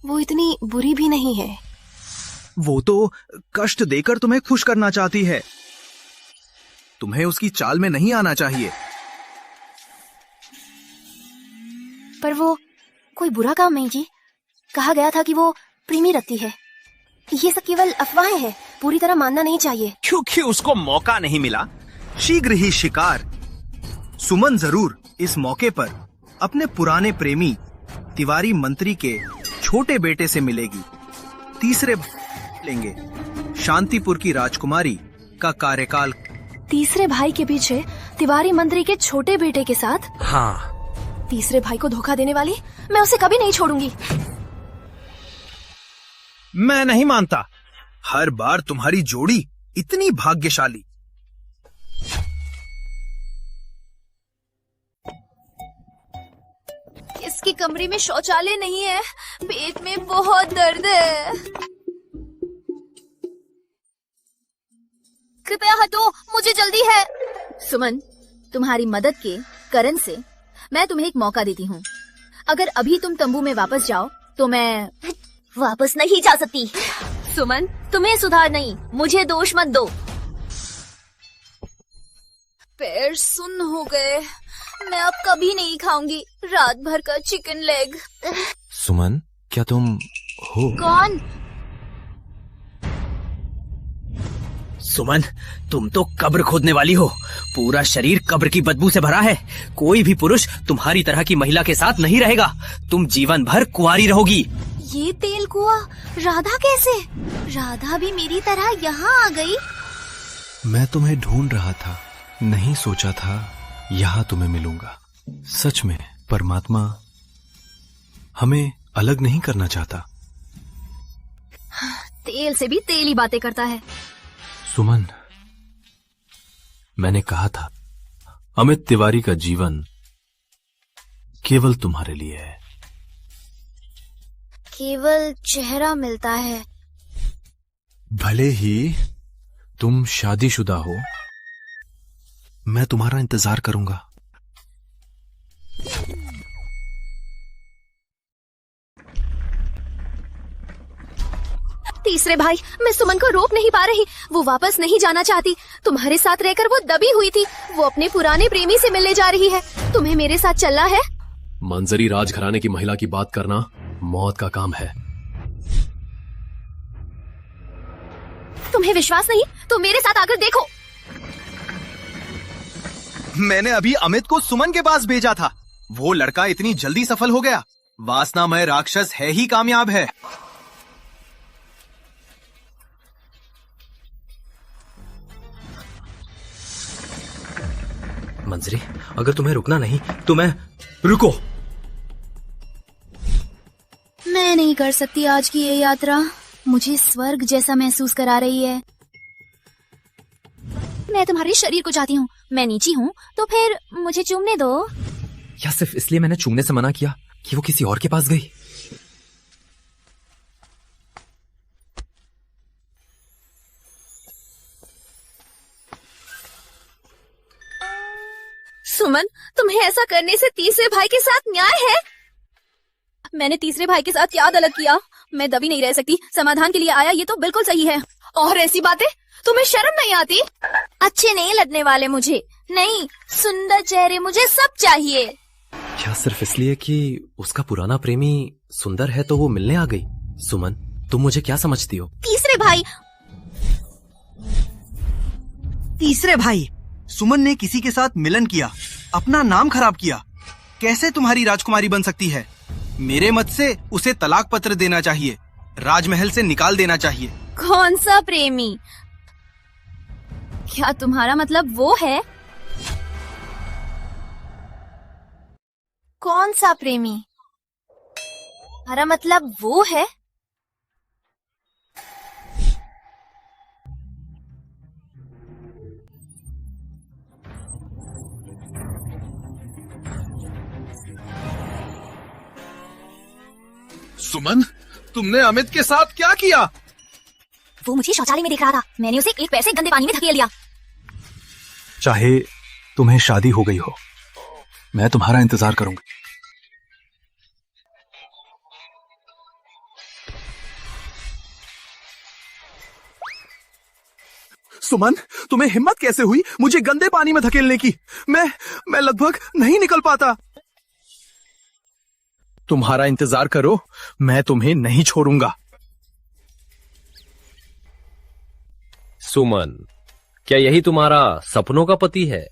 वो इतनी बुरी भी नहीं है। वो तो कष्ट देकर तुम्हें खुश करना चाहती है। तुम्हें उसकी चाल में नहीं आना चाहिए। पर वो कोई बुरा काम नहीं जी। कहा गया था कि वो प्रेमी रखती है। ये सब केवल अफवाहें हैं, पूरी तरह मानना नहीं चाहिए। क्योंकि उसको मौका नहीं मिला, शीघ्र ही शिकार। सुमन जरूर इस मौके पर अपने पुराने प्रेमी तिवारी मंत्री के छोटे बेटे से मिलेगी। तीसरे लेंगे शांतिपुर की राजकुमारी का कार्यकाल। तीसरे भाई के पीछे तिवारी मंत्री के छोटे बेटे के साथ? हाँ। तीसरे भाई को धोखा देने वाली, मैं उसे कभी नहीं छोड़ूंगी। मैं नहीं मानता। हर बार तुम्हारी जोड़ी इतनी भाग्यशाली। इसके कमरे में शौचालय नहीं है, पेट में बहुत दर्द है। कृपया हटो, मुझे जल्दी है। सुमन, तुम्हारी मदद के कारण से मैं तुम्हें एक मौका देती हूँ। अगर अभी तुम तंबू में वापस जाओ तो मैं वापस नहीं जा सकती। सुमन, तुम्हें सुधार नहीं, मुझे दोष मत दो। पैर सुन्न हो गए, मैं अब कभी नहीं खाऊंगी रात भर का चिकन लेग। सुमन, क्या तुम हो? कौन? सुमन, तुम तो कब्र खोदने वाली हो। पूरा शरीर कब्र की बदबू से भरा है। कोई भी पुरुष तुम्हारी तरह की महिला के साथ नहीं रहेगा। तुम जीवन भर कुंवारी रहोगी। ये तेल कुआं, राधा कैसे? राधा भी मेरी तरह यहाँ आ गई। मैं तुम्हें ढूंढ रहा था, नहीं सोचा था यहाँ तुम्हें मिलूंगा। सच में परमात्मा हमें अलग नहीं करना चाहता। तेल से भी तेली बातें करता है। सुमन, मैंने कहा था अमित तिवारी का जीवन केवल तुम्हारे लिए है। केवल चेहरा मिलता है। भले ही तुम शादीशुदा हो, मैं तुम्हारा इंतजार करूंगा। तीसरे भाई, मैं सुमन को रोक नहीं पा रही। वो वापस नहीं जाना चाहती। तुम्हारे साथ रहकर वो दबी हुई थी। वो अपने पुराने प्रेमी से मिलने जा रही है। तुम्हें मेरे साथ चलना है? मंजरी राजघराने की महिला की बात करना मौत का काम है। तुम्हें विश्वास नहीं तो मेरे साथ आकर देखो। मैंने अभी अमित को सुमन के पास भेजा था। वो लड़का इतनी जल्दी सफल हो गया। वासनामय राक्षस है ही कामयाब है। मंजरी, अगर तुम्हें रुकना नहीं तो मैं रुको। मैं नहीं कर सकती आज की ये यात्रा, मुझे स्वर्ग जैसा महसूस करा रही है। मैं तुम्हारे शरीर को चाहती हूँ। मैं नीची हूँ तो फिर मुझे चूमने दो। या सिर्फ इसलिए मैंने चूमने से मना किया कि वो किसी और के पास गई? सुमन, तुम्हें ऐसा करने से तीसरे भाई के साथ न्याय है? मैंने तीसरे भाई के साथ क्या गलत किया? मैं दबी नहीं रह सकती, समाधान के लिए आया, ये तो बिल्कुल सही है। और ऐसी बातें, तुम्हें शर्म नहीं आती? अच्छे नहीं लगने वाले मुझे नहीं, सुंदर चेहरे मुझे सब चाहिए। क्या सिर्फ इसलिए कि उसका पुराना प्रेमी सुंदर है तो वो मिलने आ गई? सुमन, तुम मुझे क्या समझती हो? तीसरे भाई, सुमन ने किसी के साथ मिलन किया, अपना नाम खराब किया। कैसे तुम्हारी राजकुमारी बन सकती है? मेरे मत से उसे तलाक पत्र देना चाहिए, राजमहल से निकाल देना चाहिए। कौन सा प्रेमी? क्या तुम्हारा मतलब वो है? कौन सा प्रेमी? तुम्हारा मतलब वो है? सुमन, तुमने अमित के साथ क्या किया? वो मुझे शौचालय में देख रहा था, मैंने उसे एक पैर से गंदे पानी में धकेल दिया। चाहे तुम्हें शादी हो गई हो, मैं तुम्हारा इंतजार करूंगी। सुमन, तुम्हें हिम्मत कैसे हुई मुझे गंदे पानी में धकेलने की? मैं लगभग नहीं निकल पाता। तुम्हारा इंतजार करो, मैं तुम्हें नहीं छोड़ूंगा। सुमन, क्या यही तुम्हारा सपनों का पति है?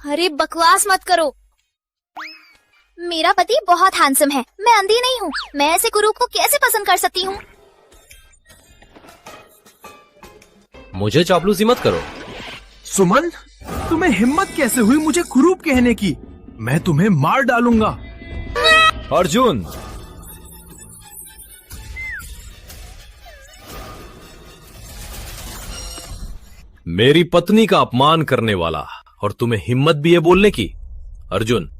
अरे बकवास मत करो। मेरा पति बहुत हैंडसम है, मैं अंधी नहीं हूँ। मैं ऐसे कुरूप को कैसे पसंद कर सकती हूँ? मुझे चापलूसी मत करो। सुमन, तुम्हें हिम्मत कैसे हुई मुझे कुरूप कहने की? मैं तुम्हें मार डालूंगा। अर्जुन, मेरी पत्नी का अपमान करने वाला, और तुम्हें हिम्मत भी है बोलने की? अर्जुन,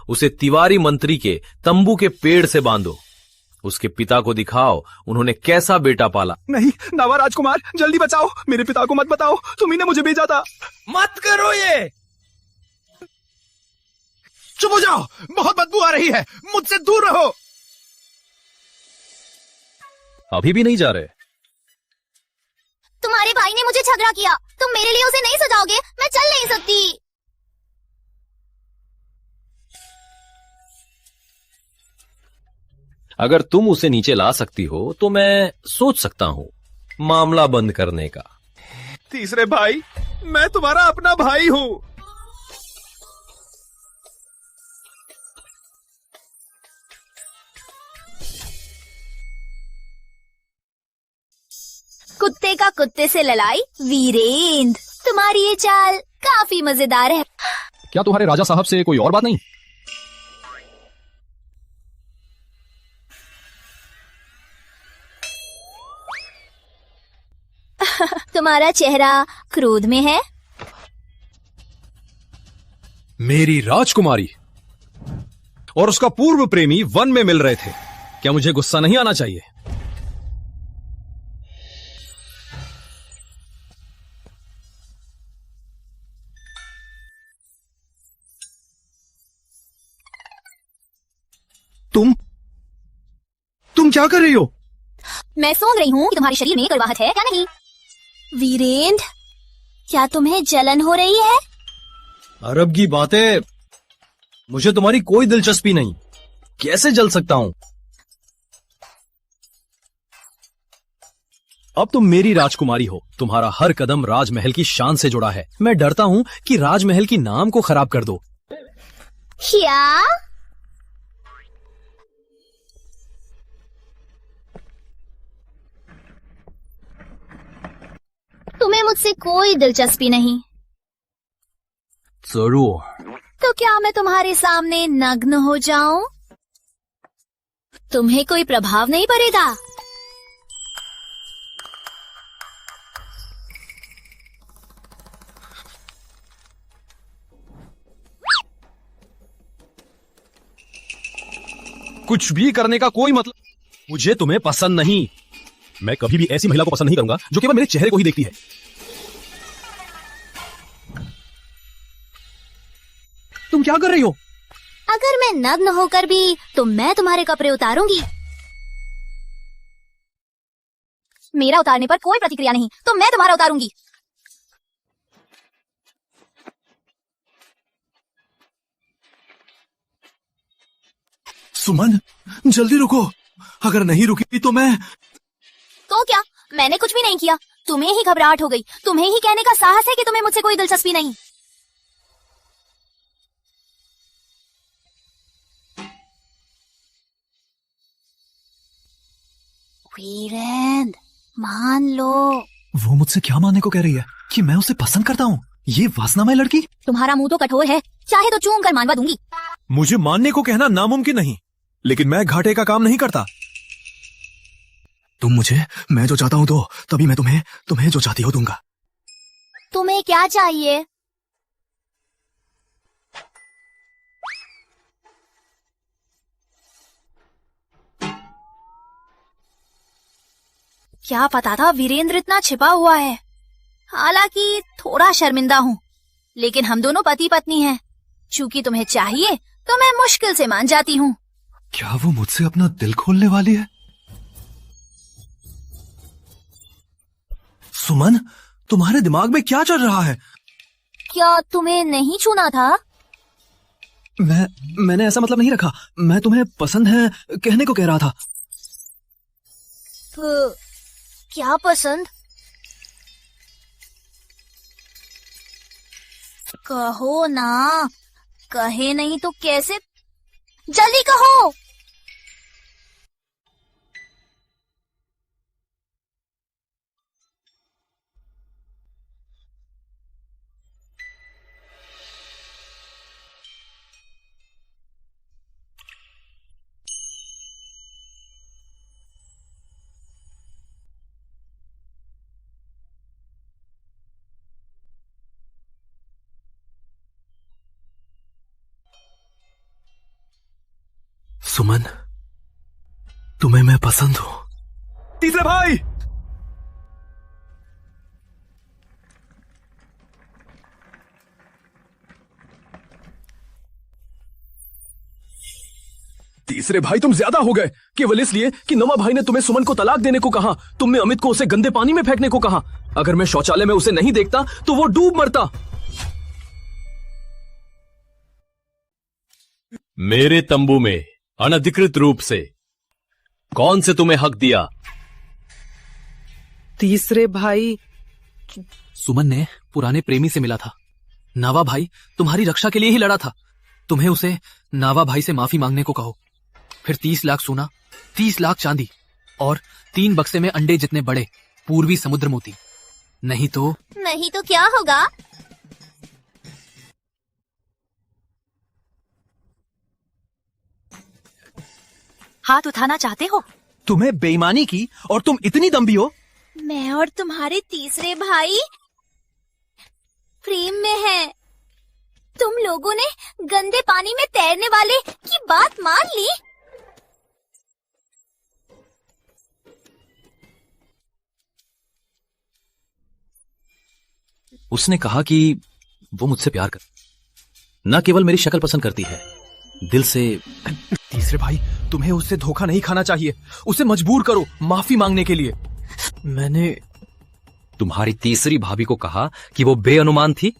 उसे तिवारी मंत्री के तंबू के पेड़ से बांधो। उसके पिता को दिखाओ उन्होंने कैसा बेटा पाला। नहीं, नावा राजकुमार, जल्दी बचाओ, मेरे पिता को मत बताओ, तुम्ही ने मुझे भेजा था। मत करो ये। चुप हो जाओ, बहुत बदबू आ रही है, मुझसे दूर रहो। अभी भी नहीं जा रहे? तुम्हारे भाई ने मुझे झगड़ा किया, तुम मेरे लिए उसे नहीं सजाओगे? मैं चल नहीं सकती। अगर तुम उसे नीचे ला सकती हो तो मैं सोच सकता हूं मामला बंद करने का। तीसरे भाई, मैं तुम्हारा अपना भाई हूं। कुत्ते का कुत्ते से लड़ाई, वीरेंद्र, तुम्हारी ये चाल काफी मजेदार है। क्या तुम्हारे राजा साहब से कोई और बात नहीं? तुम्हारा चेहरा क्रोध में है। मेरी राजकुमारी और उसका पूर्व प्रेमी वन में मिल रहे थे, क्या मुझे गुस्सा नहीं आना चाहिए? तुम क्या कर रही हो? मैं सोच रही हूँ कि तुम्हारे शरीर में कड़वाहट है क्या नहीं? वीरेंद्र, क्या तुम्हें जलन हो रही है? अरब की बातें, मुझे तुम्हारी कोई दिलचस्पी नहीं। कैसे जल सकता हूं? अब तुम मेरी राजकुमारी हो, तुम्हारा हर कदम राजमहल की शान से जुड़ा है। मैं डरता हूं कि राजमहल की नाम को खराब कर दो। क्या? तुम्हें मुझसे कोई दिलचस्पी नहीं? जरूर। तो क्या मैं तुम्हारे सामने नग्न हो जाऊं? तुम्हें कोई प्रभाव नहीं पड़ेगा? कुछ भी करने का कोई मतलब। मुझे तुम्हें पसंद नहीं। मैं कभी भी ऐसी महिला को पसंद नहीं करूंगा जो केवल मेरे चेहरे को ही देखती है। तुम क्या कर रही हो? अगर मैं नग्न होकर भी तो मैं तुम्हारे कपड़े उतारूंगी। मेरा उतारने पर कोई प्रतिक्रिया नहीं तो मैं तुम्हारा उतारूंगी। सुमन, जल्दी रुको। अगर नहीं रुकी तो मैं। तो क्या? मैंने कुछ भी नहीं किया। तुम्हें ही घबराहट हो गई। तुम्हें ही कहने का साहस है कि तुम्हें मुझसे कोई दिलचस्पी नहीं। वीरेंद्र, मान लो। वो मुझसे क्या मानने को कह रही है कि मैं उसे पसंद करता हूँ? ये वासनामय लड़की। तुम्हारा मुंह तो कठोर है, चाहे तो चूम कर मानवा दूंगी। मुझे मानने को कहना नामुमकिन नहीं, लेकिन मैं घाटे का काम नहीं करता। तुम मुझे मैं जो चाहता हूँ दो, तभी मैं तुम्हें जो चाहती हो दूंगा। तुम्हें क्या चाहिए? क्या पता था वीरेंद्र इतना छिपा हुआ है। हालांकि थोड़ा शर्मिंदा हूँ, लेकिन हम दोनों पति पत्नी हैं। चूंकि तुम्हें चाहिए तो मैं मुश्किल से मान जाती हूँ। क्या वो मुझसे अपना दिल खोलने वाली है? सुमन, तुम्हारे दिमाग में क्या चल रहा है? क्या तुम्हें नहीं छूना था? मैंने ऐसा मतलब नहीं रखा। मैं तुम्हें पसंद है कहने को कह रहा था। तो क्या पसंद? कहो ना। कहे नहीं तो कैसे? जल्दी कहो। सुमन, तुम्हें मैं पसंद हूं। तीसरे भाई! तीसरे भाई, तुम ज्यादा हो गए। केवल इसलिए कि नमा भाई ने तुम्हें सुमन को तलाक देने को कहा। तुमने अमित को उसे गंदे पानी में फेंकने को कहा। अगर मैं शौचालय में उसे नहीं देखता तो वो डूब मरता। मेरे तंबू में अनधिकृत रूप से कौन से तुम्हें हक दिया? तीसरे भाई। सुमन ने पुराने प्रेमी से मिला था। नावा भाई तुम्हारी रक्षा के लिए ही लड़ा था। तुम्हें उसे नावा भाई से माफी मांगने को कहो। फिर 30 लाख सोना, 30 लाख चांदी और 3 बक्से में अंडे जितने बड़े पूर्वी समुद्र मोती। नहीं तो क्या होगा? हाथ उठाना चाहते हो? तुम्हें बेईमानी की और तुम इतनी दम्भी हो। मैं और तुम्हारे तीसरे भाई प्रेम में हैं। तुम लोगों ने गंदे पानी में तैरने वाले की बात मान ली? उसने कहा कि वो मुझसे प्यार कर, न केवल मेरी शक्ल पसंद करती है, दिल से। तीसरे भाई, तुम्हें उससे धोखा नहीं खाना चाहिए। उसे मजबूर करो माफी मांगने के लिए। मैंने तुम्हारी तीसरी भाभी को कहा कि वो बेअनुमान थी।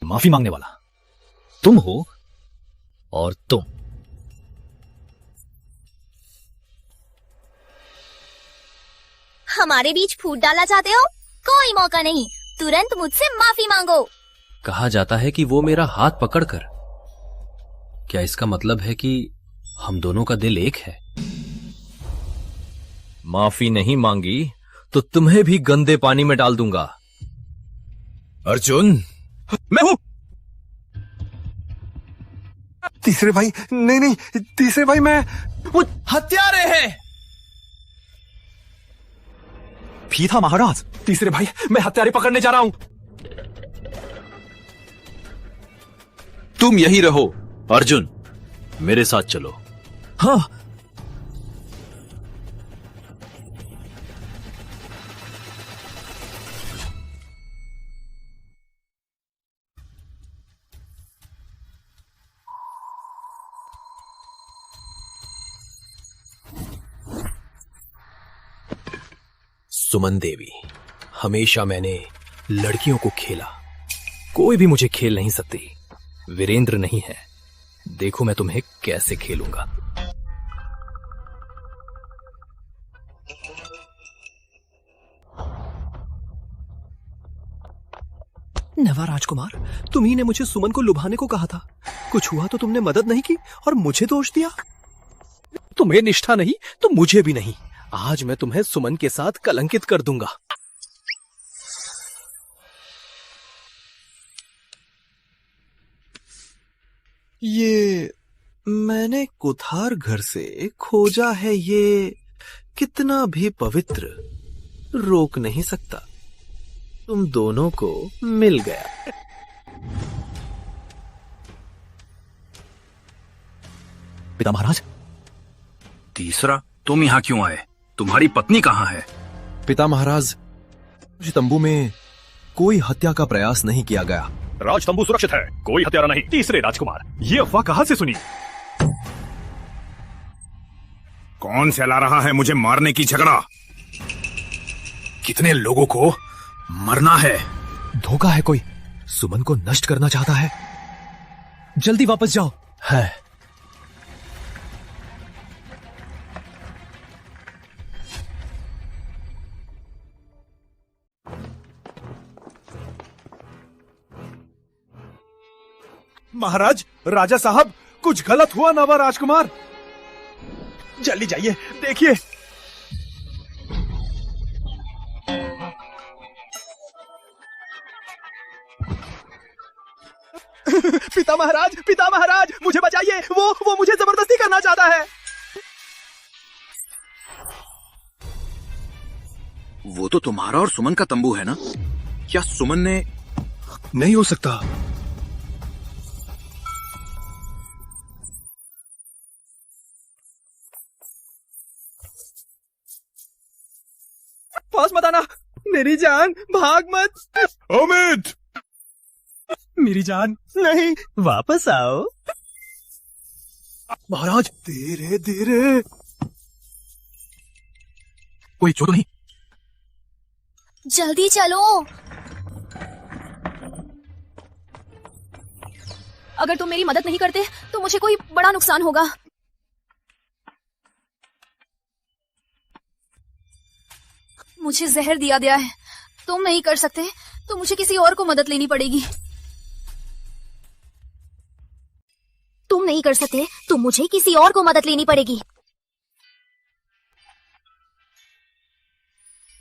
माफी मांगने वाला तुम हो और तुम। हमारे बीच फूट डालना चाहते हो? कोई मौका नहीं। तुरंत मुझसे माफी मांगो। कहा जाता है कि वो मेरा हाथ पकड़कर क्या इसका मतलब है कि हम दोनों का दिल एक है? माफी नहीं मांगी तो तुम्हें भी गंदे पानी में डाल दूंगा। अर्जुन, मैं हूं। तीसरे भाई, नहीं, तीसरे भाई मैं। वो हत्यारे हैं। पीता महाराज, तीसरे भाई मैं हत्यारे पकड़ने जा रहा हूं। तुम यही रहो। अर्जुन, मेरे साथ चलो। हाँ। सुमन देवी, हमेशा मैंने लड़कियों को खेला, कोई भी मुझे खेल नहीं सकती। वीरेंद्र नहीं है, देखो मैं तुम्हें कैसे खेलूंगा। नवा राजकुमार, तुम्ही ने मुझे सुमन को लुभाने को कहा था। कुछ हुआ तो तुमने मदद नहीं की और मुझे दोष दिया। तुम्हें निष्ठा नहीं तो मुझे भी नहीं। आज मैं तुम्हें सुमन के साथ कलंकित कर दूंगा। ये मैंने कुठार घर से खोजा है, ये कितना भी पवित्र, रोक नहीं सकता। तुम दोनों को मिल गया। पिता महाराज, तीसरा तुम यहां क्यों आए? तुम्हारी पत्नी कहां है? पिता महाराज, तंबू में कोई हत्या का प्रयास नहीं किया गया। राज तंबू सुरक्षित है, कोई हत्यारा नहीं। तीसरे राजकुमार, ये अफवाह कहां से सुनी? कौन फैला रहा है मुझे मारने की झगड़ा? कितने लोगों को मरना है? धोखा है कोई, सुमन को नष्ट करना चाहता है। जल्दी वापस जाओ। है महाराज, राजा साहब, कुछ गलत हुआ नवा राजकुमार। जल्दी जाइए, देखिए। पिता महाराज, मुझे बचाइए। वो मुझे जबरदस्ती करना चाहता है। वो तो तुम्हारा और सुमन का तंबू है ना? क्या सुमन ने? नहीं हो सकता। पास मत आना, मेरी जान, भाग मत। अमित, मेरी जान, नहीं, वापस आओ। महाराज, धीरे धीरे। कोई चोट नहीं? जल्दी चलो। अगर तुम मेरी मदद नहीं करते तो मुझे कोई बड़ा नुकसान होगा। मुझे जहर दिया गया है। तुम नहीं कर सकते तो मुझे किसी और को मदद लेनी पड़ेगी। तुम नहीं कर सकते तो मुझे किसी और को मदद लेनी पड़ेगी।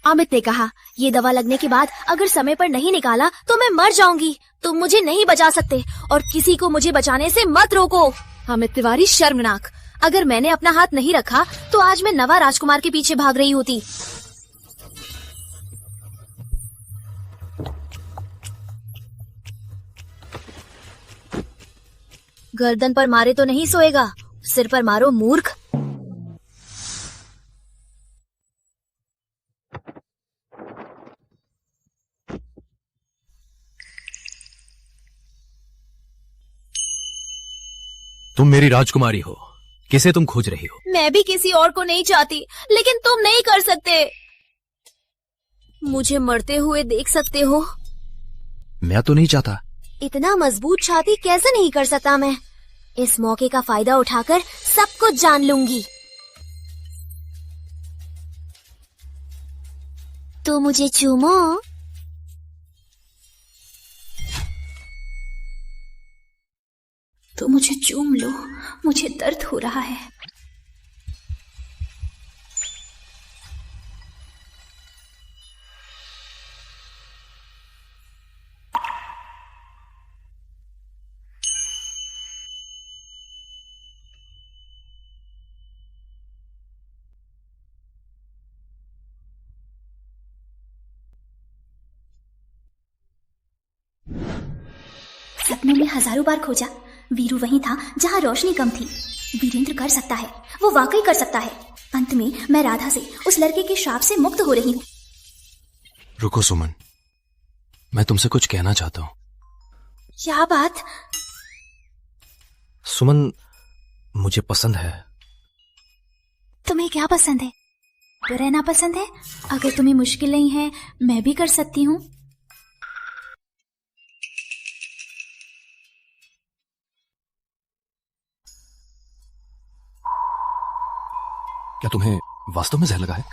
अमित ने कहा, ये दवा लगने के बाद अगर समय पर नहीं निकाला तो मैं मर जाऊंगी। तुम मुझे नहीं बचा सकते और किसी को मुझे बचाने से मत रोको। अमित तिवारी, शर्मनाक। अगर मैंने अपना हाथ नहीं रखा तो आज मैं नवा राजकुमार के पीछे भाग रही होती। गर्दन पर मारे तो नहीं सोएगा, सिर पर मारो मूर्ख। तुम मेरी राजकुमारी हो, किसे तुम खोज रही हो? मैं भी किसी और को नहीं चाहती, लेकिन तुम नहीं कर सकते। मुझे मरते हुए देख सकते हो? मैं तो नहीं चाहता। इतना मजबूत छाती कैसे नहीं कर सकता मैं? इस मौके का फायदा उठाकर सब कुछ जान लूंगी। तो मुझे चूमो। तो मुझे चूम लो, मुझे दर्द हो रहा है। सपने में हजारों बार खोजा, वीरू वहीं था जहां रोशनी कम थी। वीरेंद्र कर सकता है, वो वाकई कर सकता है। अंत में मैं राधा से, उस लड़के के श्राप से मुक्त हो रही हूँ। रुको सुमन, मैं तुमसे कुछ कहना चाहता हूँ। क्या बात? सुमन, मुझे पसंद है। तुम्हें क्या पसंद है? तो रहना पसंद है? अगर तुम्हें मुश्किल नहीं है, मैं भी कर सकती हूँ। क्या तुम्हें वास्तव में जहर लगा है?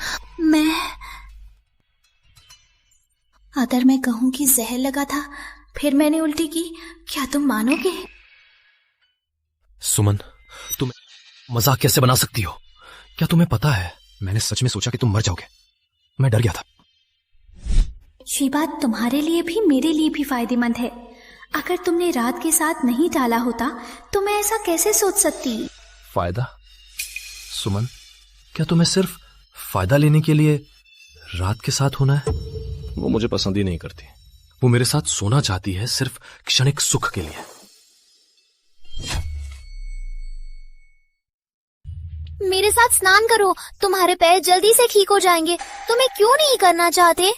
अगर मैं कहूं कि जहर लगा था, फिर मैंने उल्टी की, क्या तुम मानोगे? सुमन, तुम मजाक कैसे बना सकती हो? क्या तुम्हें पता है, मैंने सच में सोचा कि तुम मर जाओगे। मैं डर गया था। ये बात तुम्हारे लिए भी मेरे लिए भी फायदेमंद है। अगर तुमने रात के साथ नहीं टाला होता तो मैं ऐसा कैसे सोच सकती? फायदा? सुमन, क्या तुम्हें सिर्फ फायदा लेने के लिए रात के साथ होना है? वो मुझे पसंद ही नहीं करती। वो मेरे साथ सोना चाहती है सिर्फ क्षणिक सुख के लिए। मेरे साथ स्नान करो, तुम्हारे पैर जल्दी से ठीक हो जाएंगे। तुम्हें क्यों नहीं करना चाहते?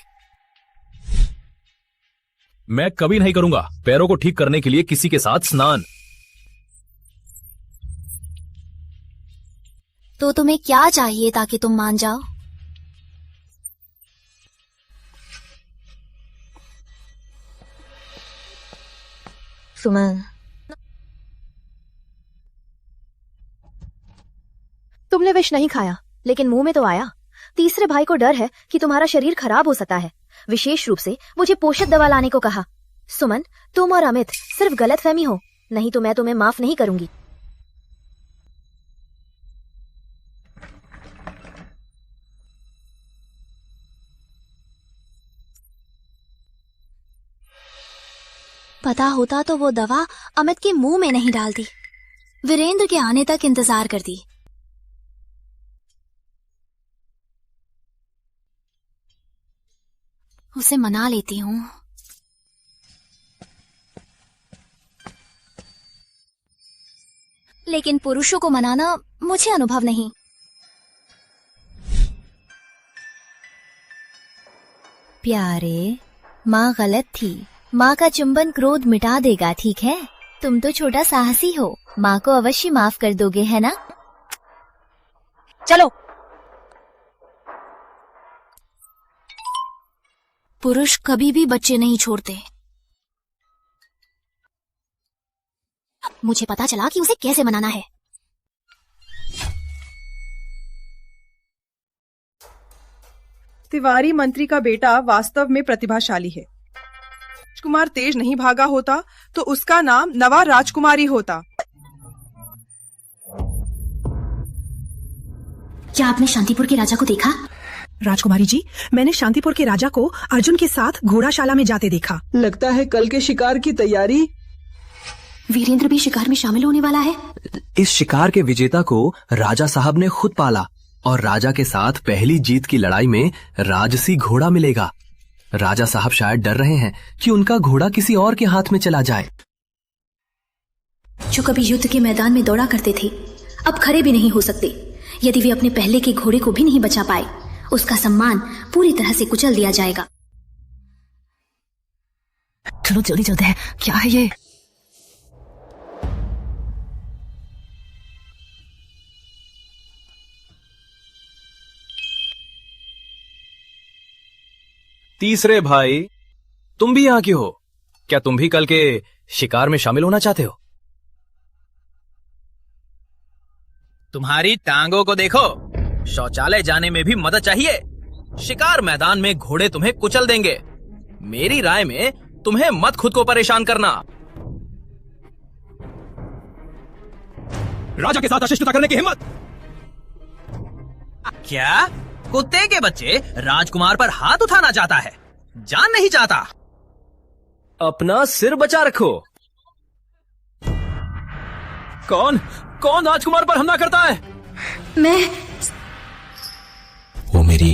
मैं कभी नहीं करूंगा पैरों को ठीक करने के लिए किसी के साथ स्नान। तो तुम्हें क्या चाहिए ताकि तुम मान जाओ? सुमन, तुमने विष नहीं खाया, लेकिन मुंह में तो आया। तीसरे भाई को डर है कि तुम्हारा शरीर खराब हो सकता है। विशेष रूप से मुझे पोषक दवा लाने को कहा। सुमन, तुम और अमित सिर्फ गलतफहमी हो, नहीं तो मैं तुम्हें माफ नहीं करूंगी। पता होता तो वो दवा अमित के मुंह में नहीं डालती, वीरेंद्र के आने तक इंतजार करती। उसे मना लेती हूँ। लेकिन पुरुषों को मनाना मुझे अनुभव नहीं। प्यारे, माँ गलत थी। माँ का चुंबन क्रोध मिटा देगा, ठीक है? तुम तो छोटा साहसी हो, माँ को अवश्य माफ कर दोगे, है ना? चलो। पुरुष कभी भी बच्चे नहीं छोड़ते। मुझे पता चला कि उसे कैसे मनाना है। तिवारी मंत्री का बेटा वास्तव में प्रतिभाशाली है। राजकुमार तेज नहीं भागा होता तो उसका नाम नवा राजकुमारी होता। क्या आपने शांतिपुर के राजा को देखा? राजकुमारी जी, मैंने शांतिपुर के राजा को अर्जुन के साथ घोड़ाशाला में जाते देखा। लगता है कल के शिकार की तैयारी। वीरेंद्र भी शिकार में शामिल होने वाला है। इस शिकार के विजेता को राजा साहब ने खुद पाला और राजा के साथ पहली जीत की लड़ाई में राजसी घोड़ा मिलेगा। राजा साहब शायद डर रहे हैं कि उनका घोड़ा किसी और के हाथ में चला जाए। जो कभी युद्ध के मैदान में दौड़ा करते थे, अब खड़े भी नहीं हो सकते। यदि वे अपने पहले के घोड़े को भी नहीं बचा पाए, उसका सम्मान पूरी तरह से कुचल दिया जाएगा। चलो जल्दी चलते हैं। क्या है ये? तीसरे भाई, तुम भी यहाँ क्यों हो? क्या तुम भी कल के शिकार में शामिल होना चाहते हो? तुम्हारी टांगों को देखो, शौचालय जाने में भी मदद चाहिए। शिकार मैदान में घोड़े तुम्हें कुचल देंगे। मेरी राय में तुम्हें मत खुद को परेशान करना। राजा के साथ अशिष्टता करने की हिम्मत? क्या कुत्ते के बच्चे राजकुमार पर हाथ उठाना चाहता है? जान नहीं चाहता। अपना सिर बचा रखो। कौन राजकुमार पर हमला करता है? मैं वो मेरी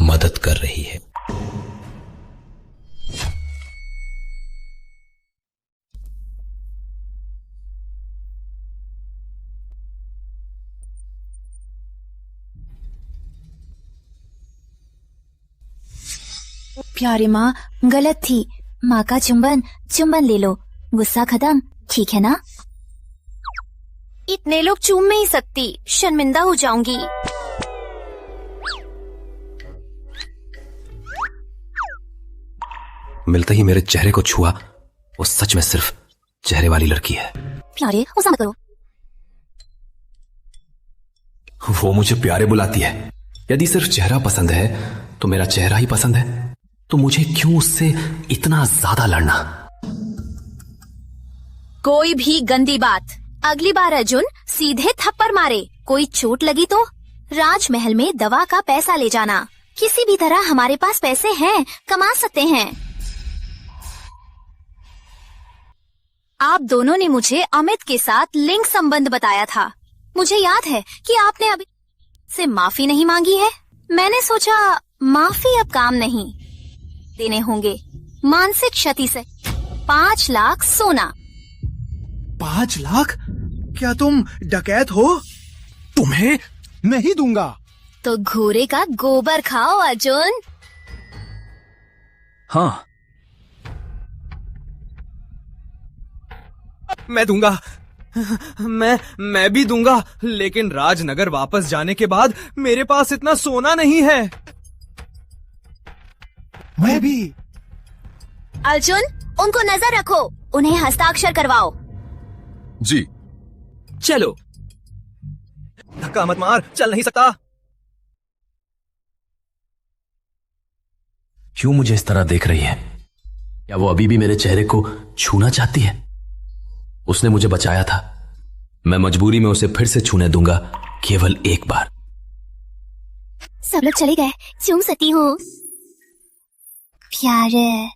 मदद कर रही है। प्यारी माँ गलत थी। माँ का चुंबन ले लो, गुस्सा खत्म, ठीक है ना? इतने लोग चूम नहीं सकती, शर्मिंदा हो जाऊंगी। मिलते ही मेरे चेहरे को छुआ। वो सच में सिर्फ चेहरे वाली लड़की है। प्यारे गुस्सा मत करो। वो मुझे प्यारे बुलाती है। यदि सिर्फ चेहरा पसंद है तो मेरा चेहरा ही पसंद है, तो मुझे क्यों उससे इतना ज्यादा लड़ना? कोई भी गंदी बात अगली बार अर्जुन सीधे थप्पड़ मारे। कोई चोट लगी तो राजमहल में दवा का पैसा ले जाना। किसी भी तरह हमारे पास पैसे हैं, कमा सकते हैं। आप दोनों ने मुझे अमित के साथ लिंग संबंध बताया था। मुझे याद है कि आपने अभी से माफी नहीं मांगी है। मैंने सोचा माफी अब काम नहीं देने होंगे। मानसिक क्षति से 5 लाख सोना। 5 लाख? क्या तुम डकैत हो? तुम्हें नहीं दूंगा। तो घोड़े का गोबर खाओ अर्जुन। हाँ, मैं दूंगा। मैं भी दूंगा, लेकिन राजनगर वापस जाने के बाद मेरे पास इतना सोना नहीं है। मैं भी। अर्जुन, उनको नजर रखो, उन्हें हस्ताक्षर करवाओ। जी। चलो। धक्का मत मार, चल नहीं सकता। क्यों मुझे इस तरह देख रही है? क्या वो अभी भी मेरे चेहरे को छूना चाहती है? उसने मुझे बचाया था। मैं मजबूरी में उसे फिर से छूने दूंगा, केवल एक बार। सब लोग चले गए, चूम सकती हूँ। प्यारे,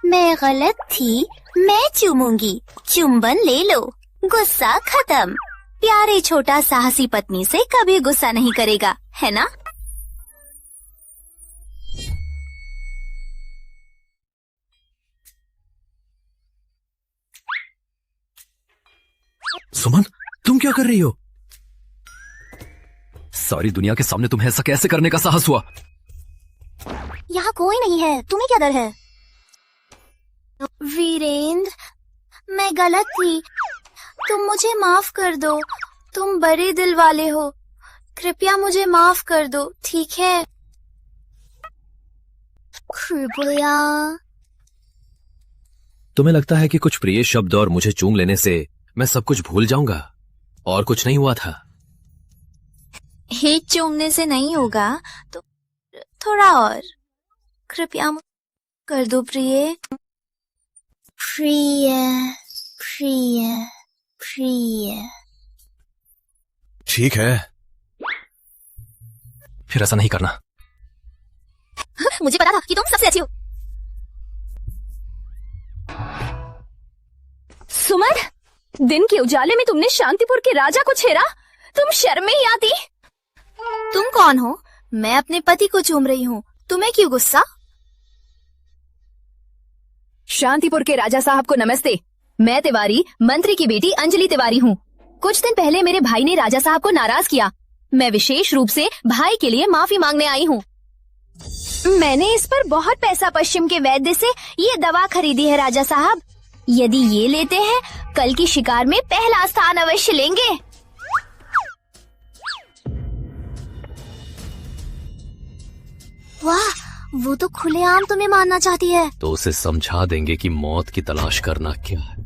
मैं गलत थी, मैं चूमूंगी। चुंबन ले लो, गुस्सा खत्म। प्यारे छोटा साहसी पत्नी से कभी गुस्सा नहीं करेगा, है ना? सुमन, तुम क्या कर रही हो? सारी दुनिया के सामने तुम्हें ऐसा कैसे करने का साहस हुआ? यहाँ कोई नहीं है, तुम्हें क्या डर है? वीरेंद्र, मैं गलत थी, तुम मुझे माफ कर दो। तुम बड़े दिल वाले हो, कृपया मुझे माफ कर दो, ठीक है? कृपया। तुम्हें लगता है कि कुछ प्रिय शब्द और मुझे चूम लेने से मैं सब कुछ भूल जाऊंगा और कुछ नहीं हुआ था? ही चूमने से नहीं होगा तो थोड़ा और। कृपया कर दो प्रिय। प्रिय, प्रिय, प्रिय। ठीक है, फिर ऐसा नहीं करना। मुझे पता था कि तुम सबसे अच्छी हो। सुमन, दिन के उजाले में तुमने शांतिपुर के राजा को छेड़ा। तुम शर्म नहीं आती? तुम कौन हो? मैं अपने पति को चूम रही हूँ, तुम्हें क्यों गुस्सा? शांतिपुर के राजा साहब को नमस्ते। मैं तिवारी, मंत्री की बेटी अंजलि तिवारी हूँ। कुछ दिन पहले मेरे भाई ने राजा साहब को नाराज किया। मैं विशेष रूप से भाई के लिए माफी मांगने आई हूँ। मैंने इस पर बहुत पैसा पश्चिम के वैद्य से ये दवा खरीदी है राजा साहब। यदि ये लेते हैं, कल की शिकार में पहला स्थान अवश्य लेंगे। वाह, वो तो खुलेआम तुम्हें मारना चाहती है। तो उसे समझा देंगे कि मौत की तलाश करना क्या है।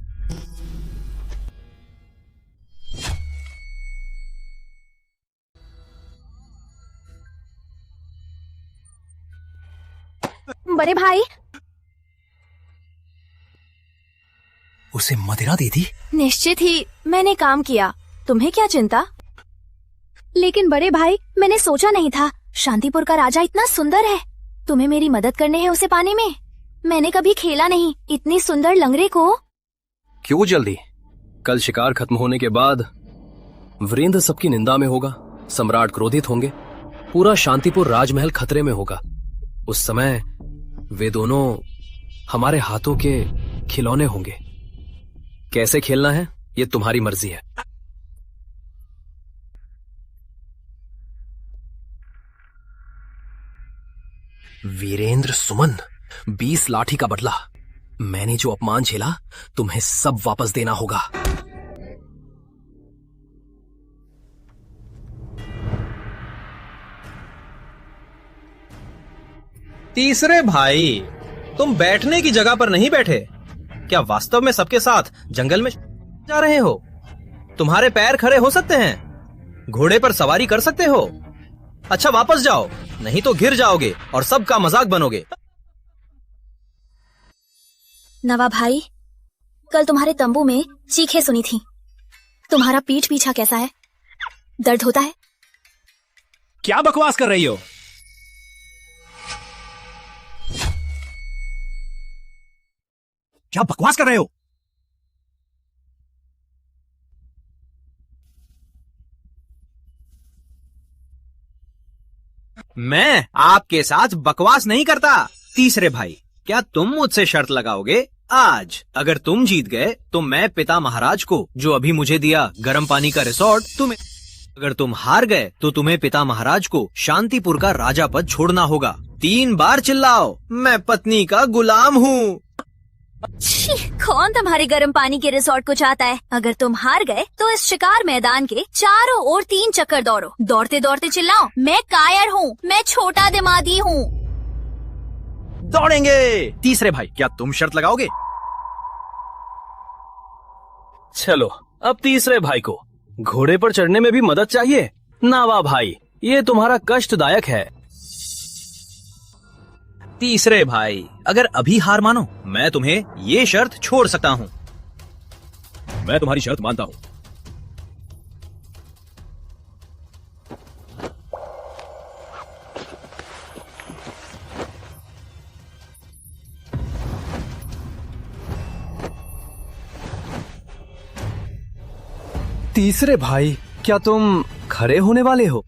बड़े भाई, उसे मदिरा दे दी? निश्चित ही मैंने काम किया, तुम्हें क्या चिंता? लेकिन बड़े भाई, मैंने सोचा नहीं था शांतिपुर का राजा इतना सुंदर है। तुम्हें मेरी मदद करने है उसे पाने में। मैंने कभी खेला नहीं इतनी सुंदर लंगड़े को। क्यों जल्दी? कल शिकार खत्म होने के बाद वीरेंद्र सबकी निंदा में होगा, सम्राट क्रोधित होंगे, पूरा शांतिपुर राजमहल खतरे में होगा। उस समय वे दोनों हमारे हाथों के खिलौने होंगे। कैसे खेलना है ये तुम्हारी मर्जी है। वीरेंद्र सुमन, 20 लाठी का बदला। मैंने जो अपमान झेला तुम्हें सब वापस देना होगा। तीसरे भाई, तुम बैठने की जगह पर नहीं बैठे? क्या वास्तव में सबके साथ जंगल में जा रहे हो? तुम्हारे पैर खड़े हो सकते हैं? घोड़े पर सवारी कर सकते हो? अच्छा वापस जाओ, नहीं तो गिर जाओगे और सबका मजाक बनोगे। नवा भाई, कल तुम्हारे तंबू में चीखें सुनी थी। तुम्हारा पीठ पीछा कैसा है? दर्द होता है? क्या बकवास कर रही हो? क्या बकवास कर रहे हो? मैं आपके साथ बकवास नहीं करता। तीसरे भाई, क्या तुम मुझसे शर्त लगाओगे? आज अगर तुम जीत गए तो मैं पिता महाराज को जो अभी मुझे दिया गर्म पानी का रिसोर्ट तुम्हें, अगर तुम हार गए तो तुम्हें पिता महाराज को शांतिपुर का राजा पद छोड़ना होगा। 3 बार चिल्लाओ, मैं पत्नी का गुलाम हूँ। कौन तुम्हारे गर्म पानी के रिसोर्ट को चाहता है? अगर तुम हार गए तो इस शिकार मैदान के चारों ओर 3 चक्कर दौड़ो, दौड़ते दौड़ते चिल्लाओ, मैं कायर हूँ, मैं छोटा दिमागी हूँ। दौड़ेंगे। तीसरे भाई, क्या तुम शर्त लगाओगे? चलो, अब तीसरे भाई को घोड़े पर चढ़ने में भी मदद चाहिए। नावा भाई, ये तुम्हारा कष्टदायक है। तीसरे भाई, अगर अभी हार मानो मैं तुम्हें ये शर्त छोड़ सकता हूँ। मैं तुम्हारी शर्त मानता हूँ। तीसरे भाई, क्या तुम खड़े होने वाले हो?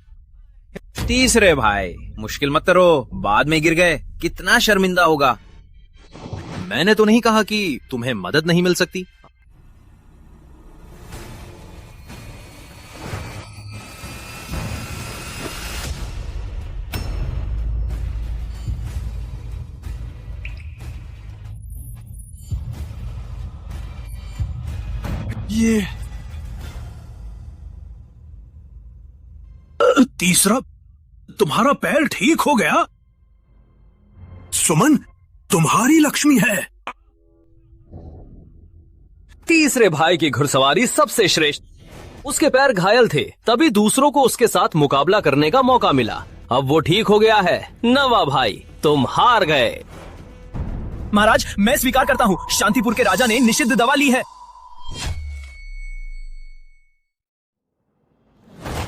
तीसरे भाई, मुश्किल मत करो, बाद में गिर गए कितना शर्मिंदा होगा। मैंने तो नहीं कहा कि तुम्हें मदद नहीं मिल सकती। ये तीसरा, तुम्हारा पैर ठीक हो गया? सुमन, तुम्हारी लक्ष्मी है। तीसरे भाई की घुड़सवारी सबसे श्रेष्ठ। उसके पैर घायल थे, तभी दूसरों को उसके साथ मुकाबला करने का मौका मिला। अब वो ठीक हो गया है। नवा भाई, तुम हार गए। महाराज, मैं स्वीकार करता हूँ, शांतिपुर के राजा ने निषिद्ध दवा ली है।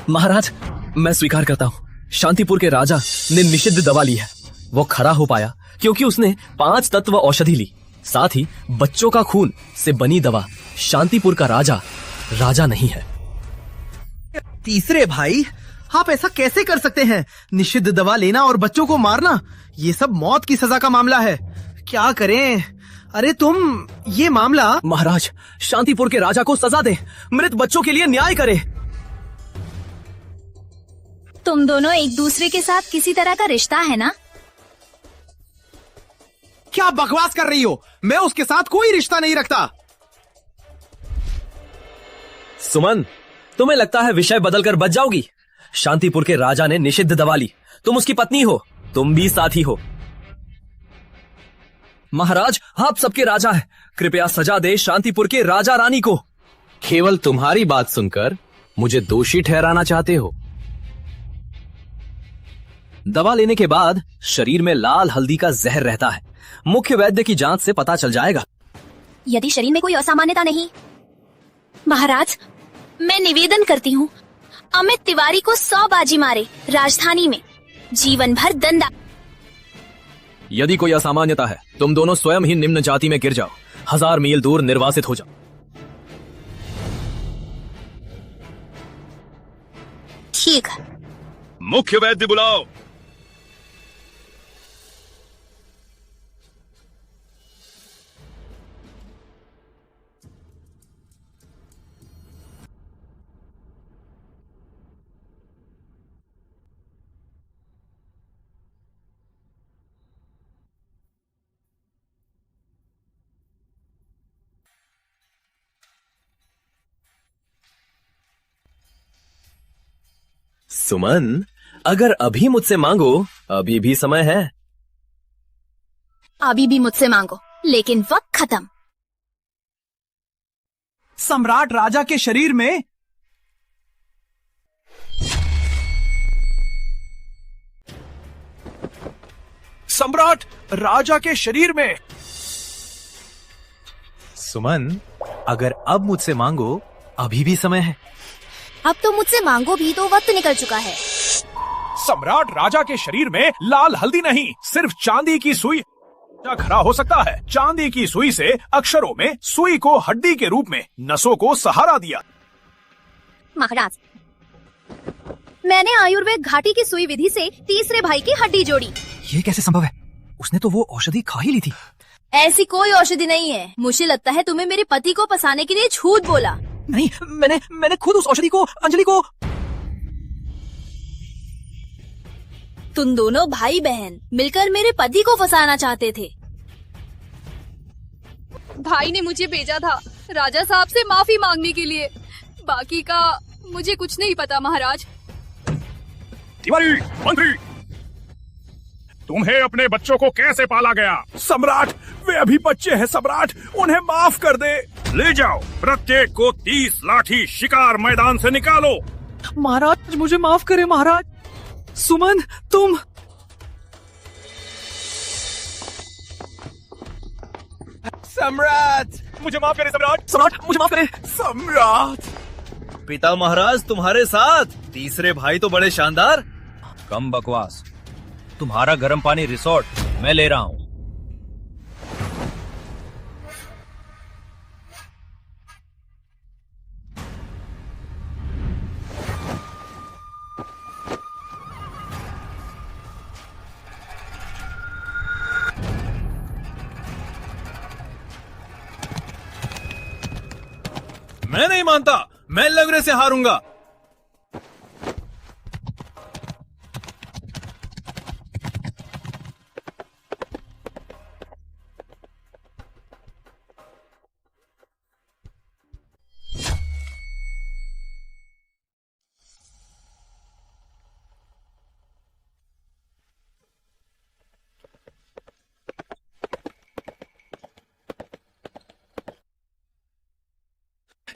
महाराज, मैं स्वीकार करता हूँ, शांतिपुर के राजा ने निषिद्ध दवा ली है। वो खड़ा हो पाया क्योंकि उसने 5 तत्व औषधि ली, साथ ही बच्चों का खून से बनी दवा। शांतिपुर का राजा राजा नहीं है। तीसरे भाई, आप ऐसा कैसे कर सकते हैं? निषिद्ध दवा लेना और बच्चों को मारना, ये सब मौत की सजा का मामला है। क्या करें? अरे तुम, ये मामला। महाराज, शांतिपुर के राजा को सजा दे, मृत बच्चों के लिए न्याय करे। तुम दोनों एक दूसरे के साथ किसी तरह का रिश्ता है ना? क्या बकवास कर रही हो? मैं उसके साथ कोई रिश्ता नहीं रखता। सुमन, तुम्हें लगता है विषय बदलकर बच जाओगी? शांतिपुर के राजा ने निषिद्ध दवा ली, तुम उसकी पत्नी हो, तुम भी साथी हो। महाराज, आप सबके राजा हैं, कृपया सजा दे शांतिपुर के राजा रानी को। केवल तुम्हारी बात सुनकर मुझे दोषी ठहराना चाहते हो? दवा लेने के बाद शरीर में लाल हल्दी का जहर रहता है। मुख्य वैद्य की जांच से पता चल जाएगा। यदि शरीर में कोई असामान्यता नहीं। महाराज, मैं निवेदन करती हूँ, अमित तिवारी को 100 बाजी मारे, राजधानी में जीवन भर दंडा। यदि कोई असामान्यता है, तुम दोनों स्वयं ही निम्न जाति में गिर जाओ, 1000 मील दूर निर्वासित हो जाओ। ठीक है। मुख्य वैद्य बुलाओ। सुमन, अगर अभी मुझसे मांगो, अभी भी समय है। अभी भी मुझसे मांगो, लेकिन वक्त खत्म। सम्राट राजा के शरीर में सम्राट राजा के शरीर में। सुमन, अगर अब मुझसे मांगो, अभी भी समय है। अब तो मुझसे मांगो भी तो वक्त निकल चुका है। सम्राट राजा के शरीर में लाल हल्दी नहीं, सिर्फ चांदी की सुई खरा हो सकता है। चांदी की सुई से अक्षरों में सुई को हड्डी के रूप में नसों को सहारा दिया। महाराज, मैंने आयुर्वेद घाटी की सुई विधि से तीसरे भाई की हड्डी जोड़ी। ये कैसे संभव है? उसने तो वो औषधि खा ही ली थी। ऐसी कोई औषधि नहीं है। मुझे लगता है तुम्हें मेरे पति को फंसाने के लिए झूठ बोला। नहीं, मैंने खुद उस औषधि को अंजलि को। तुम दोनों भाई बहन मिलकर मेरे पति को फंसाना चाहते थे। भाई ने मुझे भेजा था राजा साहब से माफी मांगने के लिए। बाकी का मुझे कुछ नहीं पता महाराज। तिवारी, मंत्री, तुम्हें अपने बच्चों को कैसे पाला गया? सम्राट, वे अभी बच्चे हैं सम्राट, उन्हें माफ कर दे। ले जाओ, प्रत्येक को 30 लाठी शिकार मैदान से निकालो। महाराज, मुझे माफ करें महाराज। सुमन, तुम। सम्राट, मुझे माफ करें सम्राट। सम्राट, मुझे माफ करें। सम्राट। पिता महाराज तुम्हारे साथ। तीसरे भाई तो बड़े शानदार। कम बकवास। तुम्हारा गर्म पानी रिसोर्ट मैं ले रहा हूं। मैं नहीं मानता, मैं लगरे से हारूंगा।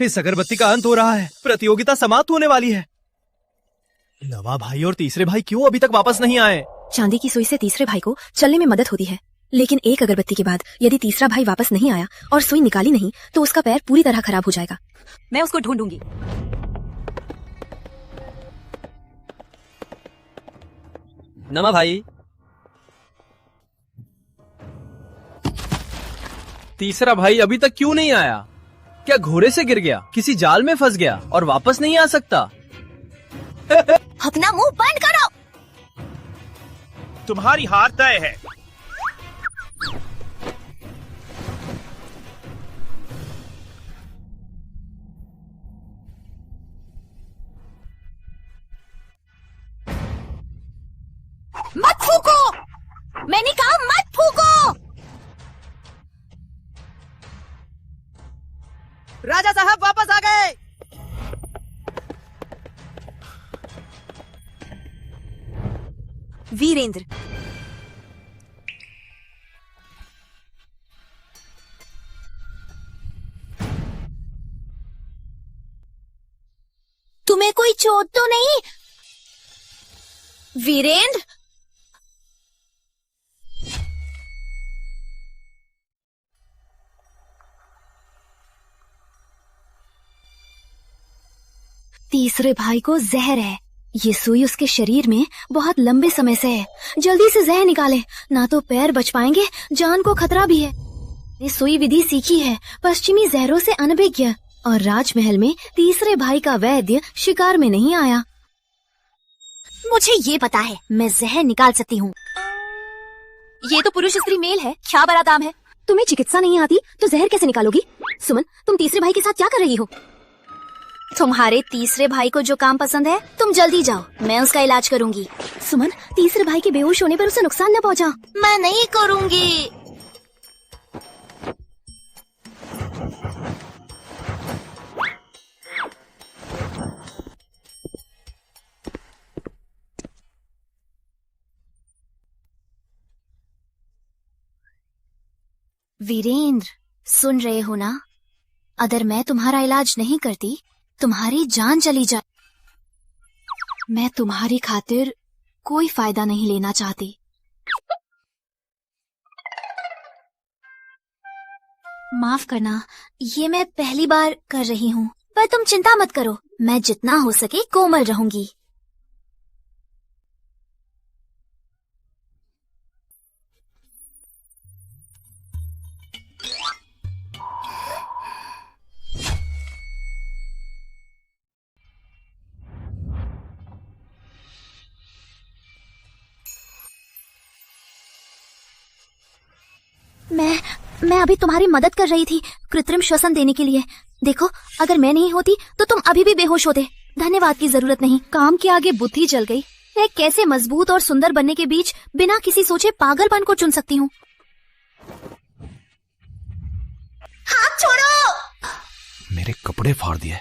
इस अगरबत्ती का अंत हो रहा है। प्रतियोगिता समाप्त होने वाली है। नवा भाई और तीसरे भाई क्यों अभी तक वापस नहीं आए? चांदी की सुई से तीसरे भाई को चलने में मदद होती है, लेकिन एक अगरबत्ती के बाद यदि तीसरा भाई वापस नहीं आया और सुई निकाली नहीं तो उसका पैर पूरी तरह खराब हो जाएगा। मैं उसको ढूंढूंगी। नमा भाई, तीसरा भाई अभी तक क्यों नहीं आया? क्या घोड़े से गिर गया, किसी जाल में फंस गया और वापस नहीं आ सकता? अपना मुंह बंद करो। तुम्हारी हार तय है। मत फूको, मैंने कहा मत फूको। राजा साहब वापस आ गए। वीरेंद्र, तुम्हें कोई चोट तो नहीं? वीरेंद्र, तीसरे भाई को जहर है। ये सुई उसके शरीर में बहुत लंबे समय से है। जल्दी से जहर निकाले, ना तो पैर बच पाएंगे, जान को खतरा भी है। ये सुई विधि सीखी है पश्चिमी जहरों से अनभिज्ञ, और राजमहल में तीसरे भाई का वैद्य शिकार में नहीं आया। मुझे ये पता है, मैं जहर निकाल सकती हूँ। ये तो पुरुष स्त्री मेल है, क्या बड़ा दाम है। तुम्हें चिकित्सा नहीं आती तो जहर कैसे निकालोगी? सुमन, तुम तीसरे भाई के साथ क्या कर रही हो? तुम्हारे तीसरे भाई को जो काम पसंद है, तुम जल्दी जाओ, मैं उसका इलाज करूंगी। सुमन, तीसरे भाई के बेहोश होने पर उसे नुकसान न पहुंचा। मैं नहीं करूंगी। वीरेंद्र, सुन रहे हो ना? अगर मैं तुम्हारा इलाज नहीं करती, तुम्हारी जान चली जाए। मैं तुम्हारी खातिर कोई फायदा नहीं लेना चाहती। माफ करना, ये मैं पहली बार कर रही हूँ, पर तुम चिंता मत करो, मैं जितना हो सके कोमल रहूंगी। मैं अभी तुम्हारी मदद कर रही थी कृत्रिम श्वसन देने के लिए। देखो, अगर मैं नहीं होती तो तुम अभी भी बेहोश होते। धन्यवाद की जरूरत नहीं, काम के आगे बुद्धि जल गई। मैं कैसे मजबूत और सुंदर बनने के बीच बिना किसी सोचे पागलपन को चुन सकती हूँ। हाथ छोड़ो। मेरे कपड़े फाड़ दिए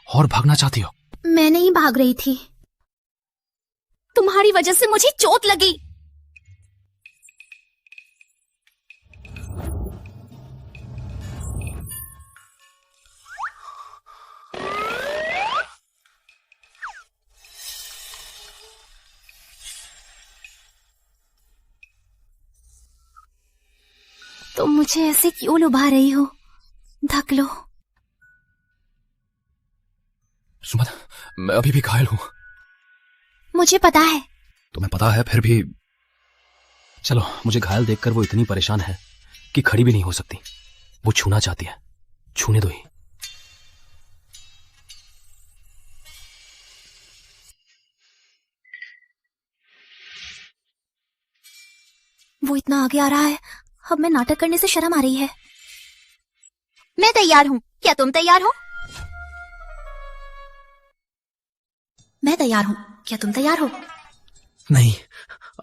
और भागना चाहती हो? मैं नहीं भाग रही थी, तुम्हारी वजह से मुझे चोट लगी। तुम मुझे ऐसे क्यों लुभा रही हो? ढक लो। सुमन, मैं अभी भी घायल हूं। मुझे पता है। तुम्हें पता है फिर भी? चलो, मुझे घायल देखकर वो इतनी परेशान है कि खड़ी भी नहीं हो सकती। वो छूना चाहती है, छूने दो ही। वो इतना आगे आ रहा है, अब मैं नाटक करने से शर्म आ रही है। मैं तैयार हूँ, क्या तुम तैयार हो? मैं तैयार हूँ, क्या तुम तैयार हो? नहीं,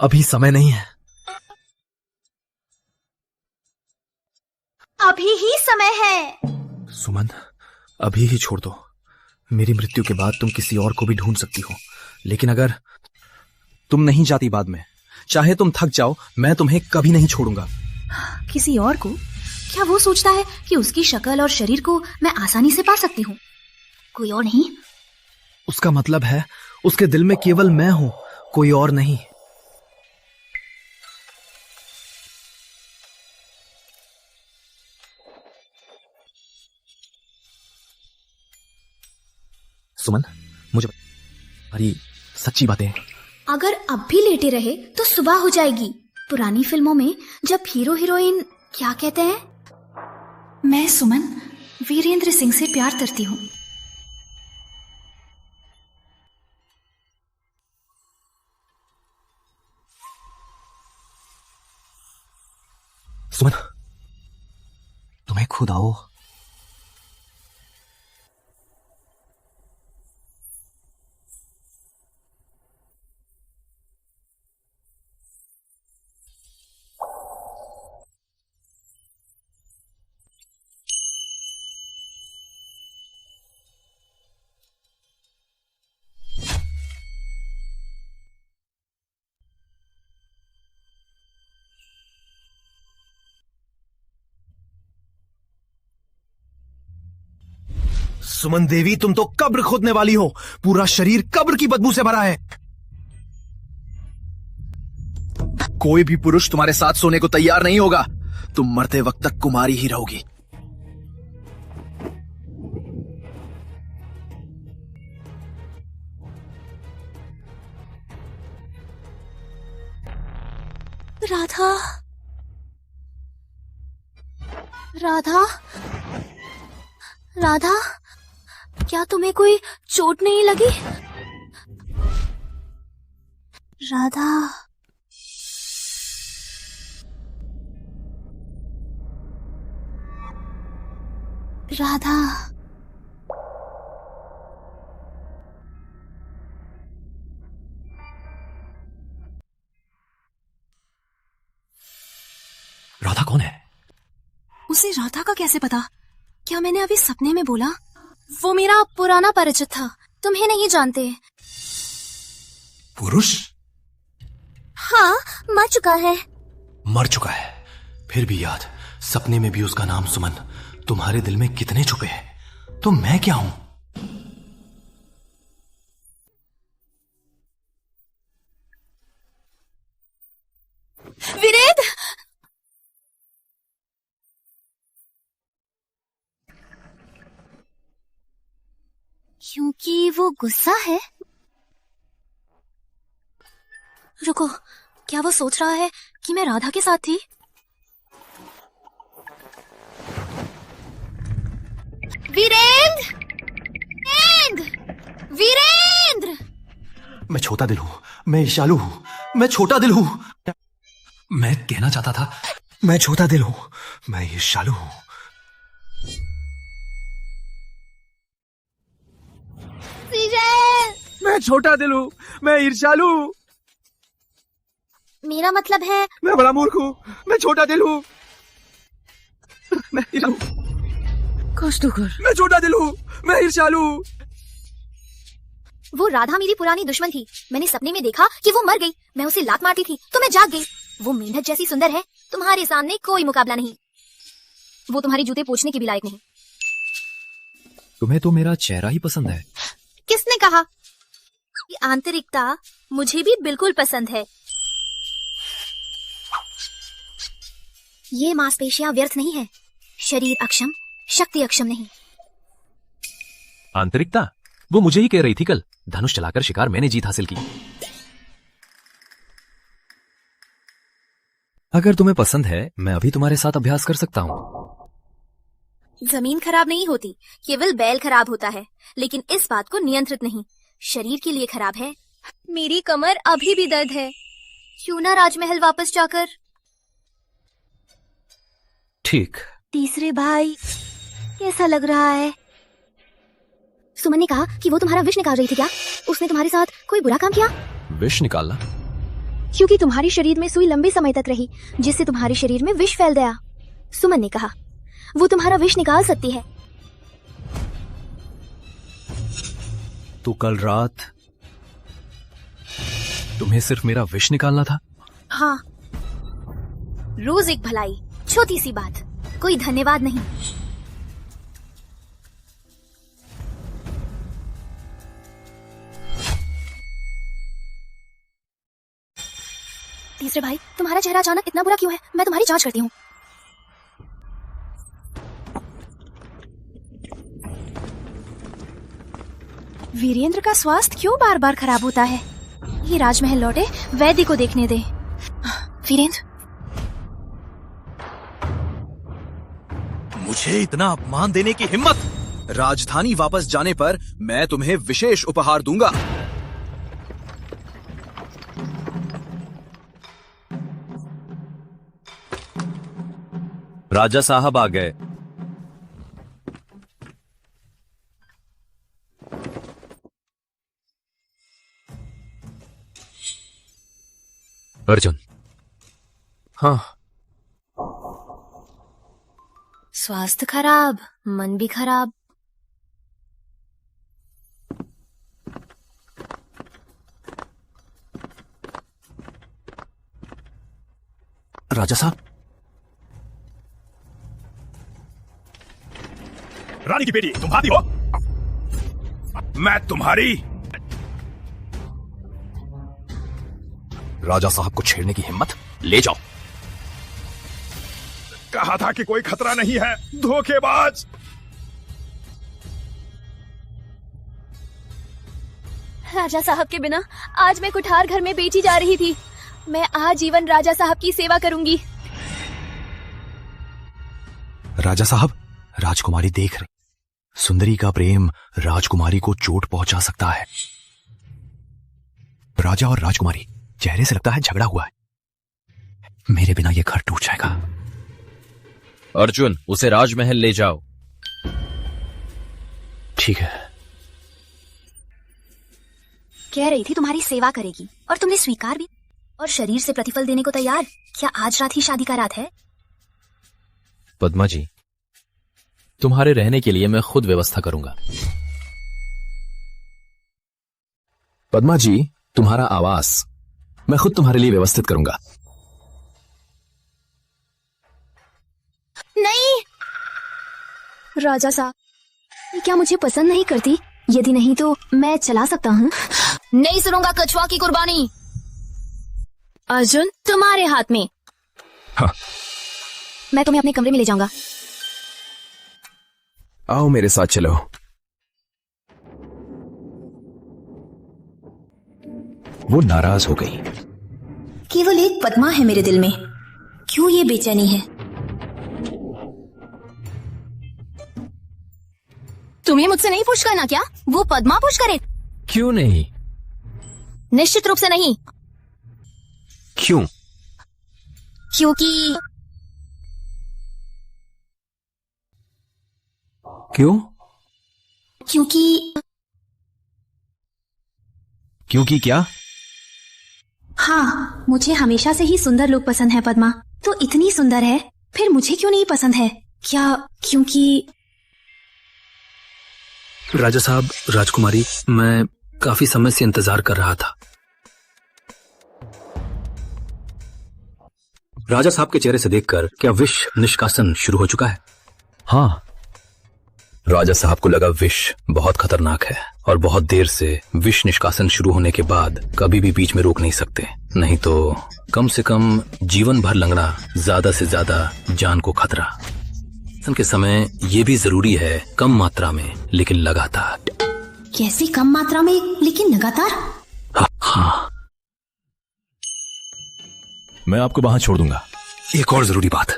अभी समय नहीं है। अभी ही समय है। सुमन, अभी ही छोड़ दो। मेरी मृत्यु के बाद तुम किसी और को भी ढूंढ सकती हो, लेकिन अगर तुम नहीं जाती बाद में, चाहे तुम थक जाओ, मैं तुम्हें कभी नहीं छोड़ूंगा। किसी और को? क्या वो सोचता है कि उसकी शक्ल और शरीर को मैं आसानी से पा सकती हूँ? कोई और नहीं? उसका मतलब है उसके दिल में केवल मैं हूं, कोई और नहीं। सुमन, मुझे हमारी सच्ची बातें। अगर अब भी लेटे रहे तो सुबह हो जाएगी। पुरानी फिल्मों में जब हीरो हीरोइन क्या कहते हैं? मैं सुमन वीरेंद्र सिंह से प्यार करती हूँ। सुमन, तुम्हें खुद आओ। सुमन देवी, तुम तो कब्र खोदने वाली हो। पूरा शरीर कब्र की बदबू से भरा है। कोई भी पुरुष तुम्हारे साथ सोने को तैयार नहीं होगा। तुम मरते वक्त तक कुमारी ही रहोगी। राधा, राधा, राधा, क्या तुम्हें कोई चोट नहीं लगी? राधा, राधा, राधा कौन है? उसे राधा का कैसे पता? क्या मैंने अभी सपने में बोला? वो मेरा पुराना परिचित था, तुम्हें नहीं जानते। पुरुष? हाँ, मर चुका है। मर चुका है, फिर भी याद। सपने में भी उसका नाम सुमन। तुम्हारे दिल में कितने छुपे हैं, तो मैं क्या हूं? वीरेंद्र, क्योंकि वो गुस्सा है। रुको, क्या वो सोच रहा है कि मैं राधा के साथ थी? वीरेंद्र, वीरेंद्र, वीरेंद्र! मैं छोटा दिल हूं, मैं ईर्ष्यालु हूं, मैं छोटा दिल हूं। मैं कहना चाहता था, मैं छोटा दिल हूं, मैं ईर्ष्यालु हूं। मैं छोटा दिल हूं, मैं ईर्ष्यालु हूं। मेरा मतलब है मैं बड़ा मूर्ख हूं, मैं छोटा दिल हूं, मैं कुछ तो कर। मैं छोटा दिल हूं, मैं ईर्ष्यालु हूं। वो राधा मेरी पुरानी दुश्मन थी। मैंने सपने में देखा कि वो मर गई। मैं उसे लात मारती थी तो मैं जाग गई। वो मेंढक जैसी सुंदर है, तुम्हारे सामने कोई मुकाबला नहीं। वो तुम्हारी जूते पोंछने के भी लायक नहीं। तुम्हें तो मेरा चेहरा ही पसंद है। किसने कहा? ये आंतरिकता मुझे भी बिल्कुल पसंद है। ये मांसपेशियां व्यर्थ नहीं है। शरीर अक्षम, शक्ति अक्षम नहीं। आंतरिकता? वो मुझे ही कह रही थी कल। धनुष चलाकर शिकार मैंने जीत हासिल की। अगर तुम्हें पसंद है, मैं अभी तुम्हारे साथ अभ्यास कर सकता हूँ। जमीन खराब नहीं होती, केवल बैल खराब होता है। लेकिन इस बात को नियंत्रित नहीं, शरीर के लिए खराब है। मेरी कमर अभी भी दर्द है। क्यों ना राजमहल वापस जाकर। ठीक। तीसरे भाई, कैसा लग रहा है? सुमन ने कहा कि वो तुम्हारा विष निकाल रही थी। क्या उसने तुम्हारे साथ कोई बुरा काम किया? विष निकालना? क्योंकि तुम्हारे शरीर में सुई लंबे समय तक रही, जिससे तुम्हारे शरीर में विष फैल गया। सुमन ने कहा वो तुम्हारा विष निकाल सकती है। तो कल रात तुम्हें सिर्फ मेरा विष निकालना था? हाँ, रोज एक भलाई, छोटी सी बात, कोई धन्यवाद नहीं। तीसरे भाई, तुम्हारा चेहरा अचानक इतना बुरा क्यों है? मैं तुम्हारी जांच करती हूँ। वीरेंद्र का स्वास्थ्य क्यों बार बार खराब होता है? ये राजमहल लौटे, वैद्य को देखने दे। वीरेंद्र, मुझे इतना अपमान देने की हिम्मत! राजधानी वापस जाने पर मैं तुम्हें विशेष उपहार दूंगा। राजा साहब आ गए। अर्जुन। हाँ। स्वास्थ्य खराब, मन भी खराब। राजा साहब। रानी की बेटी, तुम हाथी हो? मैं तुम्हारी। राजा साहब को छेड़ने की हिम्मत? ले जाओ। कहा था कि कोई खतरा नहीं है, धोखेबाज। राजा साहब के बिना आज मैं कुठार घर में बेची जा रही थी। मैं आजीवन राजा साहब की सेवा करूंगी। राजा साहब, राजकुमारी देख रही। सुंदरी का प्रेम राजकुमारी को चोट पहुंचा सकता है। राजा और राजकुमारी, चेहरे से लगता है झगड़ा हुआ है। मेरे बिना यह घर टूट जाएगा। अर्जुन, उसे राजमहल ले जाओ। ठीक है। कह रही थी तुम्हारी सेवा करेगी और तुमने स्वीकार भी, और शरीर से प्रतिफल देने को तैयार। क्या आज रात ही शादी का रात है? पद्मा जी, तुम्हारे रहने के लिए मैं खुद व्यवस्था करूंगा। पद्मा जी, तुम्हारा आवास मैं खुद तुम्हारे लिए व्यवस्थित करूंगा। नहीं राजा साहब, क्या मुझे पसंद नहीं करती? यदि नहीं तो मैं चला सकता हूँ। नहीं सुनूंगा कछुआ की कुर्बानी। अर्जुन, तुम्हारे हाथ में। हाँ। मैं तुम्हें अपने कमरे में ले जाऊंगा। आओ मेरे साथ चलो। वो नाराज हो गई। केवल एक पद्मा है मेरे दिल में। क्यों ये बेचैनी है? तुम्हें मुझसे नहीं पूछ करना क्या? वो पद्मा पूछ करे। क्यों नहीं? निश्चित रूप से नहीं। क्यों? क्योंकि क्यों? क्योंकि क्या? हाँ, मुझे हमेशा से ही सुंदर लोग पसंद है। पद्मा तो इतनी सुंदर है, फिर मुझे क्यों नहीं पसंद है? क्या क्योंकि? राजा साहब, राजकुमारी, मैं काफी समय से इंतजार कर रहा था। राजा साहब के चेहरे से देखकर क्या विष निष्कासन शुरू हो चुका है? हाँ। राजा साहब को लगा विष बहुत खतरनाक है और बहुत देर से विष निष्कासन शुरू होने के बाद कभी भी बीच में रोक नहीं सकते, नहीं तो कम से कम जीवन भर लंगड़ा, ज्यादा से ज्यादा जान को खतरा। के समय ये भी जरूरी है कम मात्रा में लेकिन लगातार। कैसी कम मात्रा में लेकिन लगातार? हाँ। मैं आपको वहां छोड़ दूंगा। एक और जरूरी बात,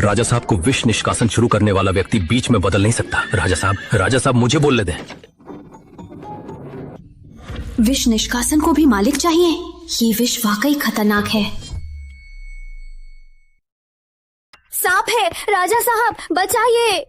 राजा साहब को विष निष्कासन शुरू करने वाला व्यक्ति बीच में बदल नहीं सकता। राजा साहब मुझे बोलने दें। विष निष्कासन को भी मालिक चाहिए। ये विष वाकई खतरनाक है। सांप है, राजा साहब बचाइए।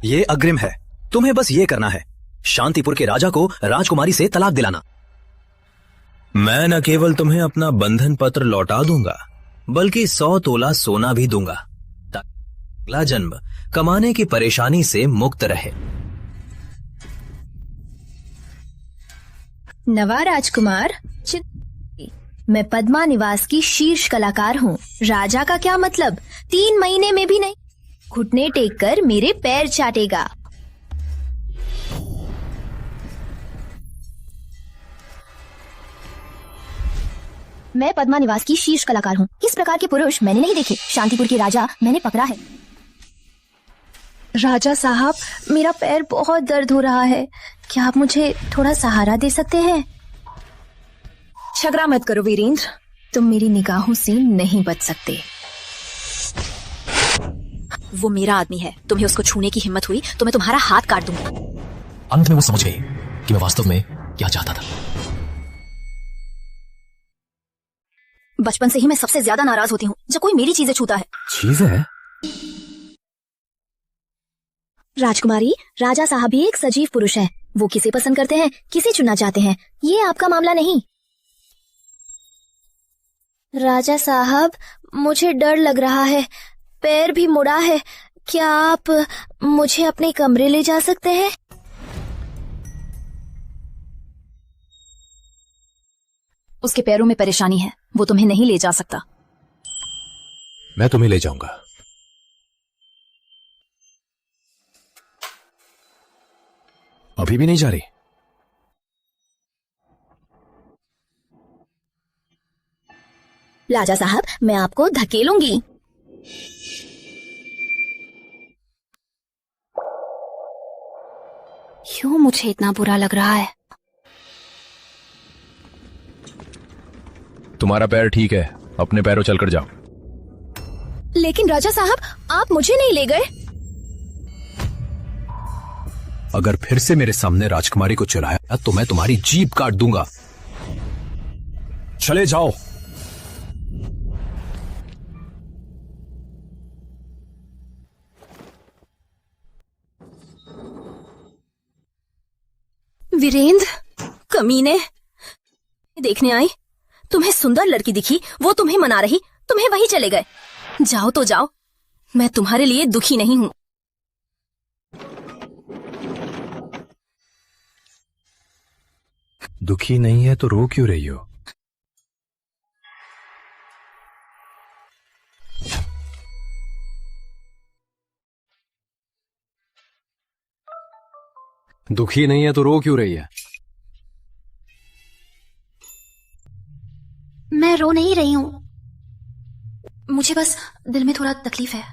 ये अग्रिम है। तुम्हें बस ये करना है, शांतिपुर के राजा को राजकुमारी से तलाक दिलाना। मैं न केवल तुम्हें अपना बंधन पत्र लौटा दूंगा, बल्कि 100 तोला सोना भी दूंगा, ताकि अगला जन्म कमाने की परेशानी से मुक्त रहे। नवा राजकुमार, मैं पद्मा निवास की शीर्ष कलाकार हूँ। राजा का क्या मतलब? 3 महीने में भी नहीं, घुटने टेक कर मेरे पैर चाटेगा। मैं पद्मा निवास की शीर्ष कलाकार हूँ। इस प्रकार के पुरुष मैंने नहीं देखे। शांतिपुर के राजा मैंने पकड़ा है। राजा साहब, मेरा पैर बहुत दर्द हो रहा है। क्या आप मुझे थोड़ा सहारा दे सकते हैं? झगड़ा मत करो वीरेंद्र, तुम मेरी निगाहों से नहीं बच सकते। वो मेरा आदमी है। तुम्हें उसको छूने की हिम्मत हुई तो मैं तुम्हारा हाथ काट दूंगा। अंत में वो समझ गई कि मैं वास्तव में क्या चाहता था। बचपन से ही मैं सबसे ज्यादा नाराज होती हूँ जब कोई मेरी चीजें छूता है। चीज है? राजकुमारी, राजा साहब भी एक सजीव पुरुष है। वो किसे पसंद करते हैं, किसे चुनना चाहते हैं, ये आपका मामला नहीं। राजा साहब, मुझे डर लग रहा है, पैर भी मुड़ा है। क्या आप मुझे अपने कमरे ले जा सकते हैं? उसके पैरों में परेशानी है, वो तुम्हें नहीं ले जा सकता। मैं तुम्हें ले जाऊंगा। अभी भी नहीं जा रही? राजा साहब, मैं आपको धकेलूंगी। क्यों मुझे इतना बुरा लग रहा है? तुम्हारा पैर ठीक है, अपने पैरों चलकर जाओ। लेकिन राजा साहब, आप मुझे नहीं ले गए। अगर फिर से मेरे सामने राजकुमारी को चिढ़ाया तो मैं तुम्हारी जीभ काट दूंगा। चले जाओ। वीरेंद्र, कमीने, देखने आई। तुम्हें सुंदर लड़की दिखी, वो तुम्हें मना रही, तुम्हें वहीं चले गए। जाओ तो जाओ, मैं तुम्हारे लिए दुखी नहीं हूं। दुखी नहीं है तो रो क्यों रही हो? दुखी नहीं है तो रो क्यों रही है? मैं रो नहीं रही हूँ, मुझे बस दिल में थोड़ा तकलीफ है।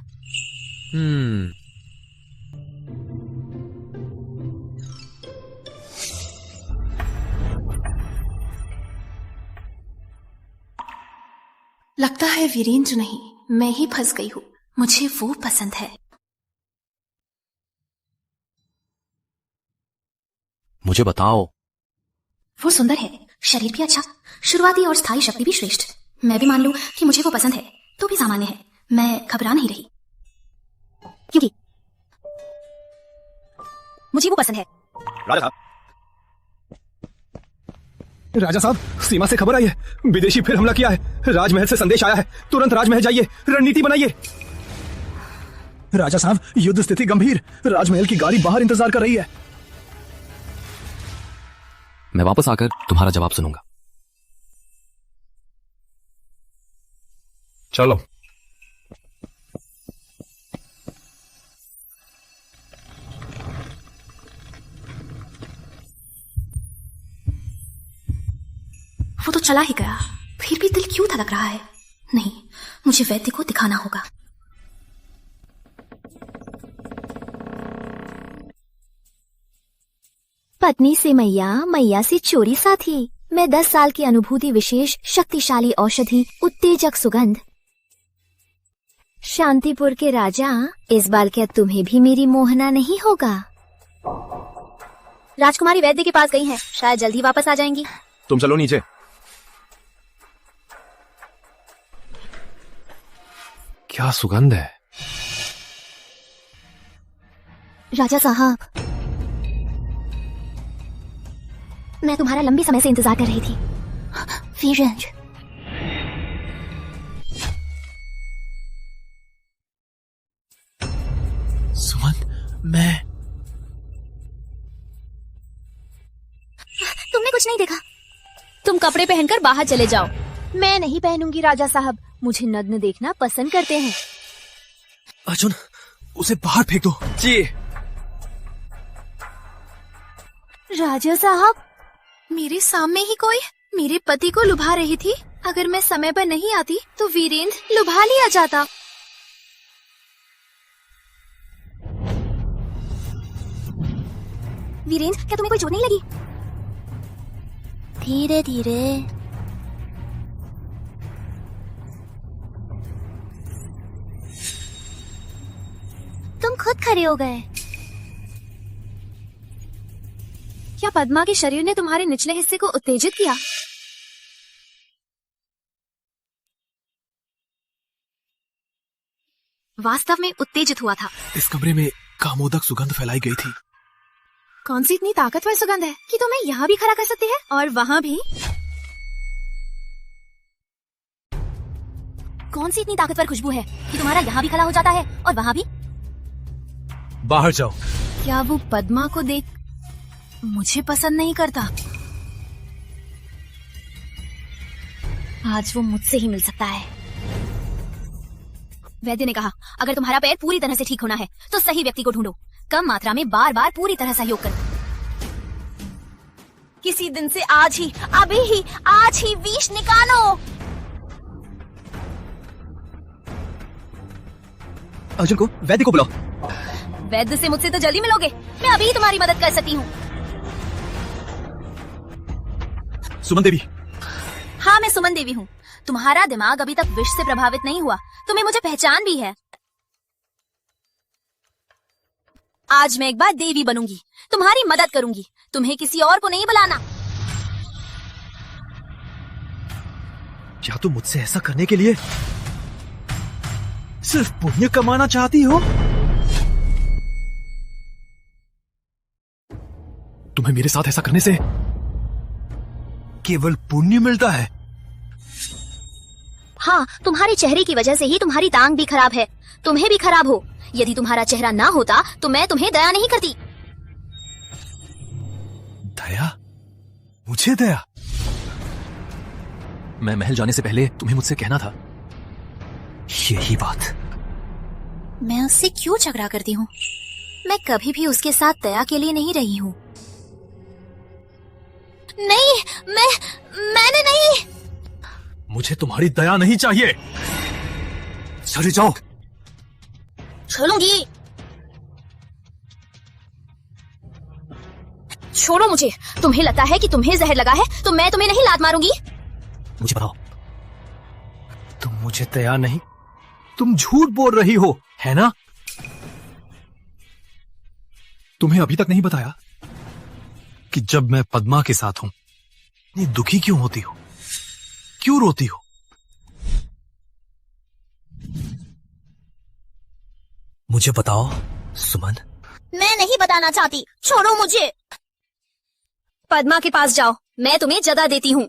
लगता है वीरेंद्र नहीं, मैं ही फंस गई हूँ। मुझे वो पसंद है। मुझे बताओ। वो सुंदर है, शरीर भी अच्छा, शुरुआती और स्थायी शक्ति भी श्रेष्ठ। मैं भी मान लूं कि मुझे वो पसंद है तो भी सामान्य है। मैं घबरा नहीं रही क्योंकि मुझे वो पसंद है। राजा साहब, सीमा से खबर आई है, विदेशी फिर हमला किया है। राजमहल से संदेश आया है, तुरंत राजमहल जाइए, रणनीति बनाइए। राजा साहब, युद्ध स्थिति गंभीर, राजमहल की गाड़ी बाहर इंतजार कर रही है। मैं वापस आकर तुम्हारा जवाब सुनूंगा। चलो। वो तो चला ही गया, फिर भी दिल क्यों धड़क रहा है? नहीं, मुझे वैद्य को दिखाना होगा। पत्नी से मैया, मैया से चोरी साथी। मैं 10 साल की अनुभूति, विशेष शक्तिशाली औषधि, उत्तेजक सुगंध। शांतिपुर के राजा, इस बार क्या तुम्हें भी मेरी मोहना नहीं होगा? राजकुमारी वैद्य के पास गई हैं, शायद जल्दी वापस आ जाएंगी। तुम चलो नीचे। क्या सुगंध है? राजा साहब, मैं तुम्हारा लंबे समय से इंतजार कर रही थी। वीरेंद्र, सुमन, मैं तुमने कुछ नहीं देखा? तुम कपड़े पहनकर बाहर चले जाओ। मैं नहीं पहनूंगी राजा साहब, मुझे नग्न देखना पसंद करते हैं। अर्जुन, उसे बाहर फेंक दो। जी। राजा साहब, मेरे सामने ही कोई मेरे पति को लुभा रही थी। अगर मैं समय पर नहीं आती तो वीरेंद्र लुभा लिया जाता। वीरेंद्र, क्या तुम्हें कोई चोट नहीं लगी? धीरे धीरे। तुम खुद खड़े हो गए। क्या पद्मा के शरीर ने तुम्हारे निचले हिस्से को उत्तेजित किया? वास्तव में उत्तेजित हुआ था। इस कमरे में कामोदक सुगंध फैलाई गई थी। कौन सी इतनी ताकतवर सुगंध है कि तुम्हें यहाँ भी खड़ा कर सकती है और वहाँ भी? कौन सी इतनी ताकतवर खुशबू है कि तुम्हारा यहाँ भी खड़ा हो जाता है और वहाँ भी? बाहर जाओ। क्या वो पद्मा को देख मुझे पसंद नहीं करता? आज वो मुझसे ही मिल सकता है। वैद्य ने कहा, अगर तुम्हारा पैर पूरी तरह से ठीक होना है तो सही व्यक्ति को ढूंढो। कम मात्रा में बार बार पूरी तरह सहयोग करो। किसी दिन से आज ही, अभी ही, आज ही विष निकालो। अर्जुन को, वैद्य को बुलाओ। वैद्य से मुझसे तो जल्दी मिलोगे। मैं अभी ही तुम्हारी मदद कर सकती हूँ। सुमन देवी। हाँ, मैं सुमन देवी हूँ। तुम्हारा दिमाग अभी तक विष से प्रभावित नहीं हुआ। तुम्हें मुझे पहचान भी है। आज मैं एक बार देवी बनूंगी, तुम्हारी मदद करूंगी। तुम्हें किसी और को नहीं बुलाना। क्या तुम मुझसे ऐसा करने के लिए सिर्फ पुण्य कमाना चाहती हो? तुम्हें मेरे साथ ऐसा करने से केवल पुण्य मिलता है? हाँ, तुम्हारे चेहरे की वजह से ही तुम्हारी टांग भी खराब है। तुम्हें भी खराब हो। यदि तुम्हारा चेहरा ना होता तो मैं तुम्हें दया नहीं करती। दया? मुझे दया? मैं महल जाने से पहले तुम्हें मुझसे कहना था यही बात। मैं उससे क्यों झगड़ा करती हूँ? मैं कभी भी उसके साथ दया के लिए नहीं रही हूँ। नहीं, मैंने नहीं। मुझे तुम्हारी दया नहीं चाहिए। चले जाओ। छोड़ूंगी। छोड़ो मुझे। तुम्हें लगता है कि तुम्हें जहर लगा है तो मैं तुम्हें नहीं लात मारूंगी। मुझे बताओ, तुम मुझे दया नहीं, तुम झूठ बोल रही हो, है ना? तुम्हें अभी तक नहीं बताया कि जब मैं पद्मा के साथ हूं, इतनी दुखी क्यों होती हो? क्यों रोती हो? मुझे बताओ सुमन। मैं नहीं बताना चाहती। छोड़ो मुझे। पद्मा के पास जाओ, मैं तुम्हें जगह देती हूँ।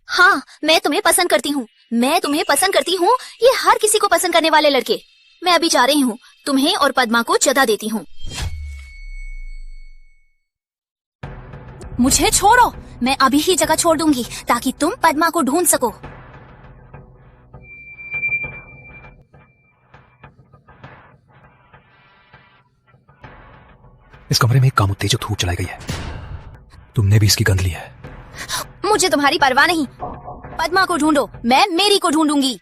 हाँ, मैं तुम्हें पसंद करती हूँ। मैं तुम्हें पसंद करती हूँ। ये हर किसी को पसंद करने वाले लड़के। मैं अभी जा रही हूँ। तुम्हें और पद्मा को जगह देती हूँ। मुझे छोड़ो। मैं अभी ही जगह छोड़ दूंगी ताकि तुम पद्मा को ढूंढ सको। इस कमरे में एक काम उत्तेजक धूप चलाई गई है। तुमने भी इसकी गंध ली है। मुझे तुम्हारी परवाह नहीं। पद्मा को ढूंढो, मैं मेरी को ढूंढूंगी।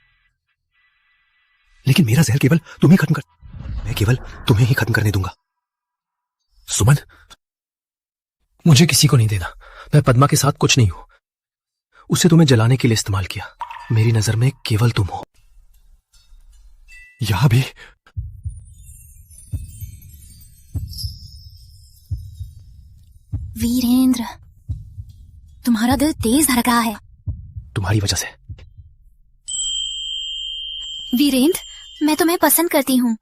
लेकिन मेरा जहर केवल तुम्हें खत्म कर, मैं केवल तुम्हें ही खत्म करने दूंगा। सुमन, मुझे किसी को नहीं देना। मैं पद्मा के साथ कुछ नहीं हूं। उसे तुम्हें जलाने के लिए इस्तेमाल किया। मेरी नजर में केवल तुम हो। यहां भी वीरेंद्र, तुम्हारा दिल तेज धड़क रहा है। तुम्हारी वजह से। वीरेंद्र, मैं तुम्हें पसंद करती हूँ।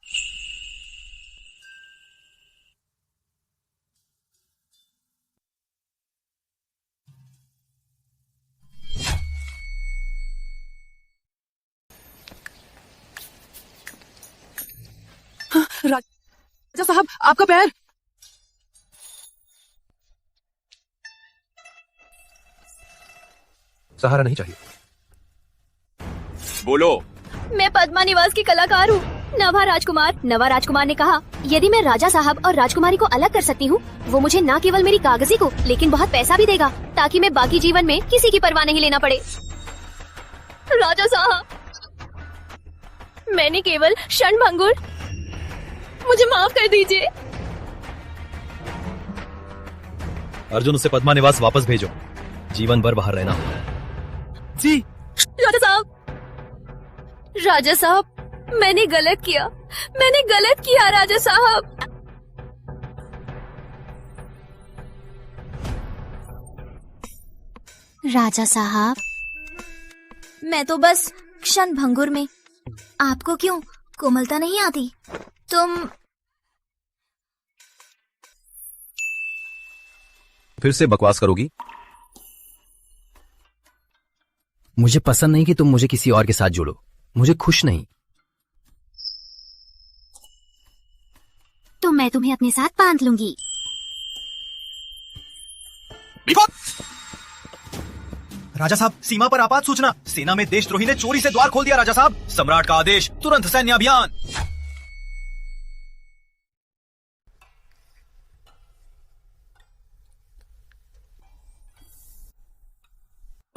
राजा साहब, आपका पैर। सहारा नहीं चाहिए। बोलो। मैं पद्मा निवास की कलाकार हूँ, नवा राजकुमार। नवा राजकुमार ने कहा यदि मैं राजा साहब और राजकुमारी को अलग कर सकती हूँ, वो मुझे न केवल मेरी कागजी को लेकिन बहुत पैसा भी देगा, ताकि मैं बाकी जीवन में किसी की परवाह नहीं लेना पड़े। राजा साहब, मैंने केवल क्षणभंगुर, मुझे माफ कर दीजिए। अर्जुन, उसे पद्मा निवास वापस भेजो। जीवन भर बाहर रहना होगा। जी। राजा साहब, राजा साहब, मैंने गलत किया। मैंने गलत किया राजा साहब। राजा साहब, मैं तो बस क्षण भंगुर में। आपको क्यों कोमलता नहीं आती? तुम फिर से बकवास करोगी? मुझे पसंद नहीं कि तुम मुझे किसी और के साथ जोड़ो। मुझे खुश नहीं। तो मैं तुम्हें अपने साथ बांध लूंगी। राजा साहब, सीमा पर आपात सूचना। सेना में देशद्रोही ने चोरी से द्वार खोल दिया। राजा साहब, सम्राट का आदेश, तुरंत सैन्य अभियान।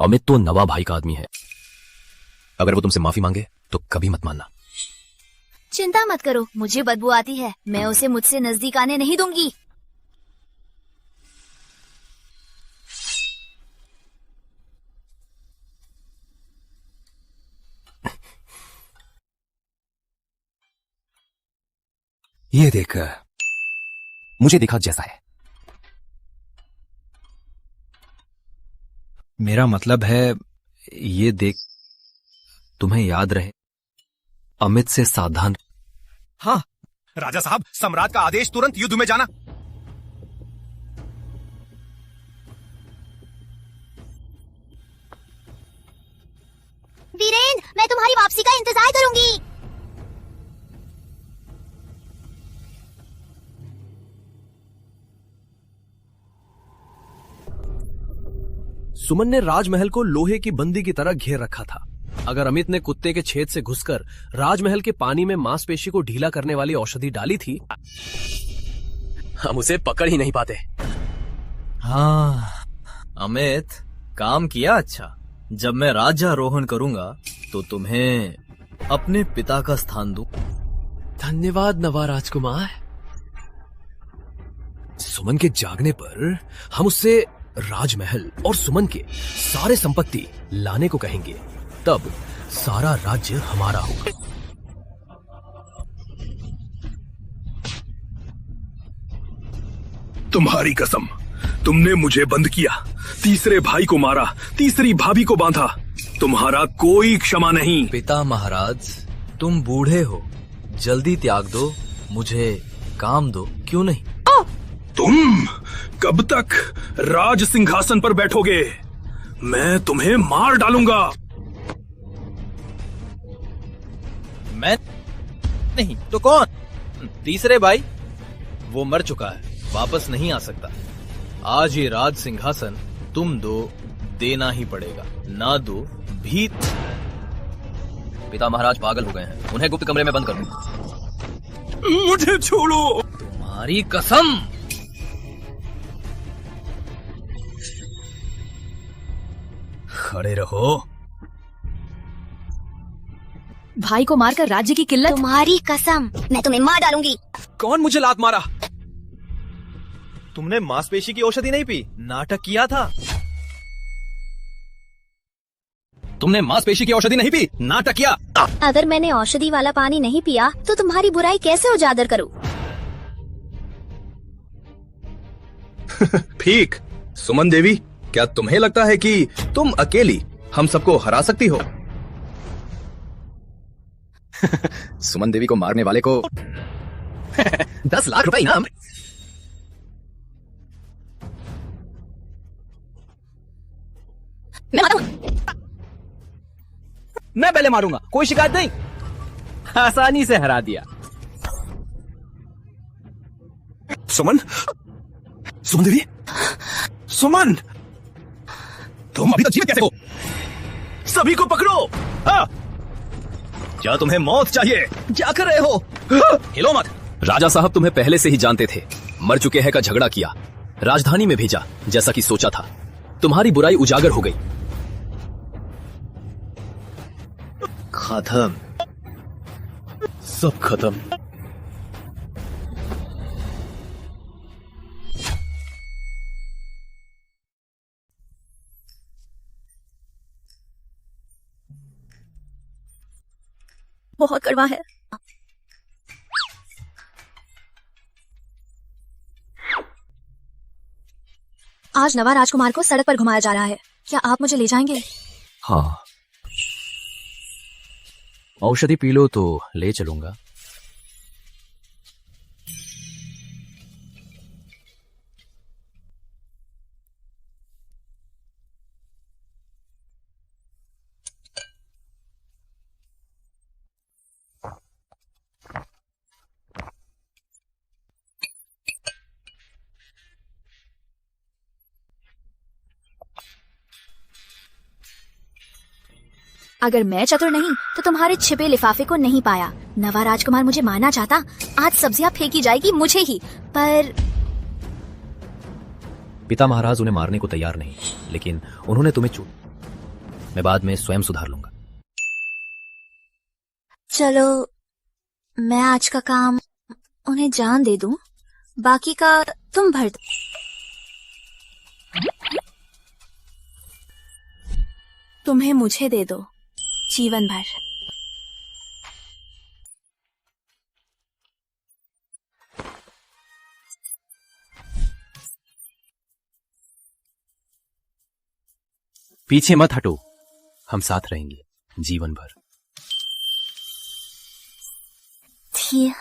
अमित तो नवा भाई का आदमी है। अगर वो तुमसे माफी मांगे तो कभी मत मानना। चिंता मत करो, मुझे बदबू आती है, मैं उसे मुझसे नजदीक आने नहीं दूंगी। ये देख, मुझे दिखा जैसा है। मेरा मतलब है, ये देख, तुम्हें याद रहे, अमित से सावधान। हाँ राजा साहब, सम्राट का आदेश, तुरंत युद्ध में जाना। वीरेंद्र, मैं तुम्हारी वापसी का इंतजार करूंगी। सुमन ने राजमहल को लोहे की बंदी की तरह घेर रखा था। अगर अमित ने कुत्ते के छेद से घुसकर राजमहल के पानी में मांसपेशी को ढीला करने वाली औषधि डाली थी, हम उसे पकड़ ही नहीं पाते। हाँ अमित, काम किया अच्छा। जब मैं राज्यारोहण करूंगा तो तुम्हें अपने पिता का स्थान दूं। धन्यवाद नवा राजकुमार। सुमन के जागने पर हम उससे राजमहल और सुमन के सारे संपत्ति लाने को कहेंगे, तब सारा राज्य हमारा होगा। तुम्हारी कसम, तुमने मुझे बंद किया, तीसरे भाई को मारा, तीसरी भाभी को बांधा, तुम्हारा कोई क्षमा नहीं। पिता महाराज, तुम बूढ़े हो, जल्दी त्याग दो, मुझे काम दो, क्यों नहीं? तुम कब तक राज सिंहासन पर बैठोगे? मैं तुम्हें मार डालूंगा। मैं नहीं तो कौन? तीसरे भाई, वो मर चुका है, वापस नहीं आ सकता। आज ये राज सिंहासन तुम दो, देना ही पड़ेगा, ना दो भी। पिता महाराज पागल हो गए हैं, उन्हें गुप्त कमरे में बंद कर दो। मुझे छोड़ो। तुम्हारी कसम। खड़े रहो। भाई को मारकर राज्य की किल्लत। तुम्हारी कसम, मैं तुम्हें मार डालूंगी। कौन मुझे लात मारा? तुमने मांसपेशी की औषधि नहीं पी, नाटक किया था। तुमने मांसपेशी की औषधि नहीं पी, नाटक किया। अगर मैंने औषधि वाला पानी नहीं पिया तो तुम्हारी बुराई कैसे उजागर करूं? ठीक। सुमन देवी, क्या तुम्हें लगता है कि तुम अकेली हम सबको हरा सकती हो? सुमन देवी को मारने वाले को 10 लाख रुपए इनाम। मैं पहले मारूंगा, कोई शिकायत नहीं। आसानी से हरा दिया। सुमन, सुमन देवी, सुमन, तुम अभी तक जीवित कैसे हो? सभी को पकड़ो। हाँ। क्या तुम्हें मौत चाहिए? क्या कर रहे हो? हिलो मत। राजा साहब तुम्हें पहले से ही जानते थे, मर चुके हैं का झगड़ा किया, राजधानी में भेजा जैसा कि सोचा था। तुम्हारी बुराई उजागर हो गई। खत्म, सब खत्म। बहुत कड़वा है। आज नवा राजकुमार को सड़क पर घुमाया जा रहा है, क्या आप मुझे ले जाएंगे? हाँ, औषधि पी लो तो ले चलूंगा। अगर मैं चतुर नहीं तो तुम्हारे छिपे लिफाफे को नहीं पाया। नवा राजकुमार मुझे मारना चाहता, आज सब्जियां फेंकी जाएगी मुझे ही। पर पिता महाराज उन्हें मारने को तैयार नहीं, लेकिन उन्होंने तुम्हें मैं बाद में स्वयं सुधार लूंगा। चलो मैं आज का काम उन्हें जान दे दूं, बाकी का तुम भर दो। तुम्हें मुझे दे दो जीवन भर। पीछे मत हटो, हम साथ रहेंगे जीवन भर। थी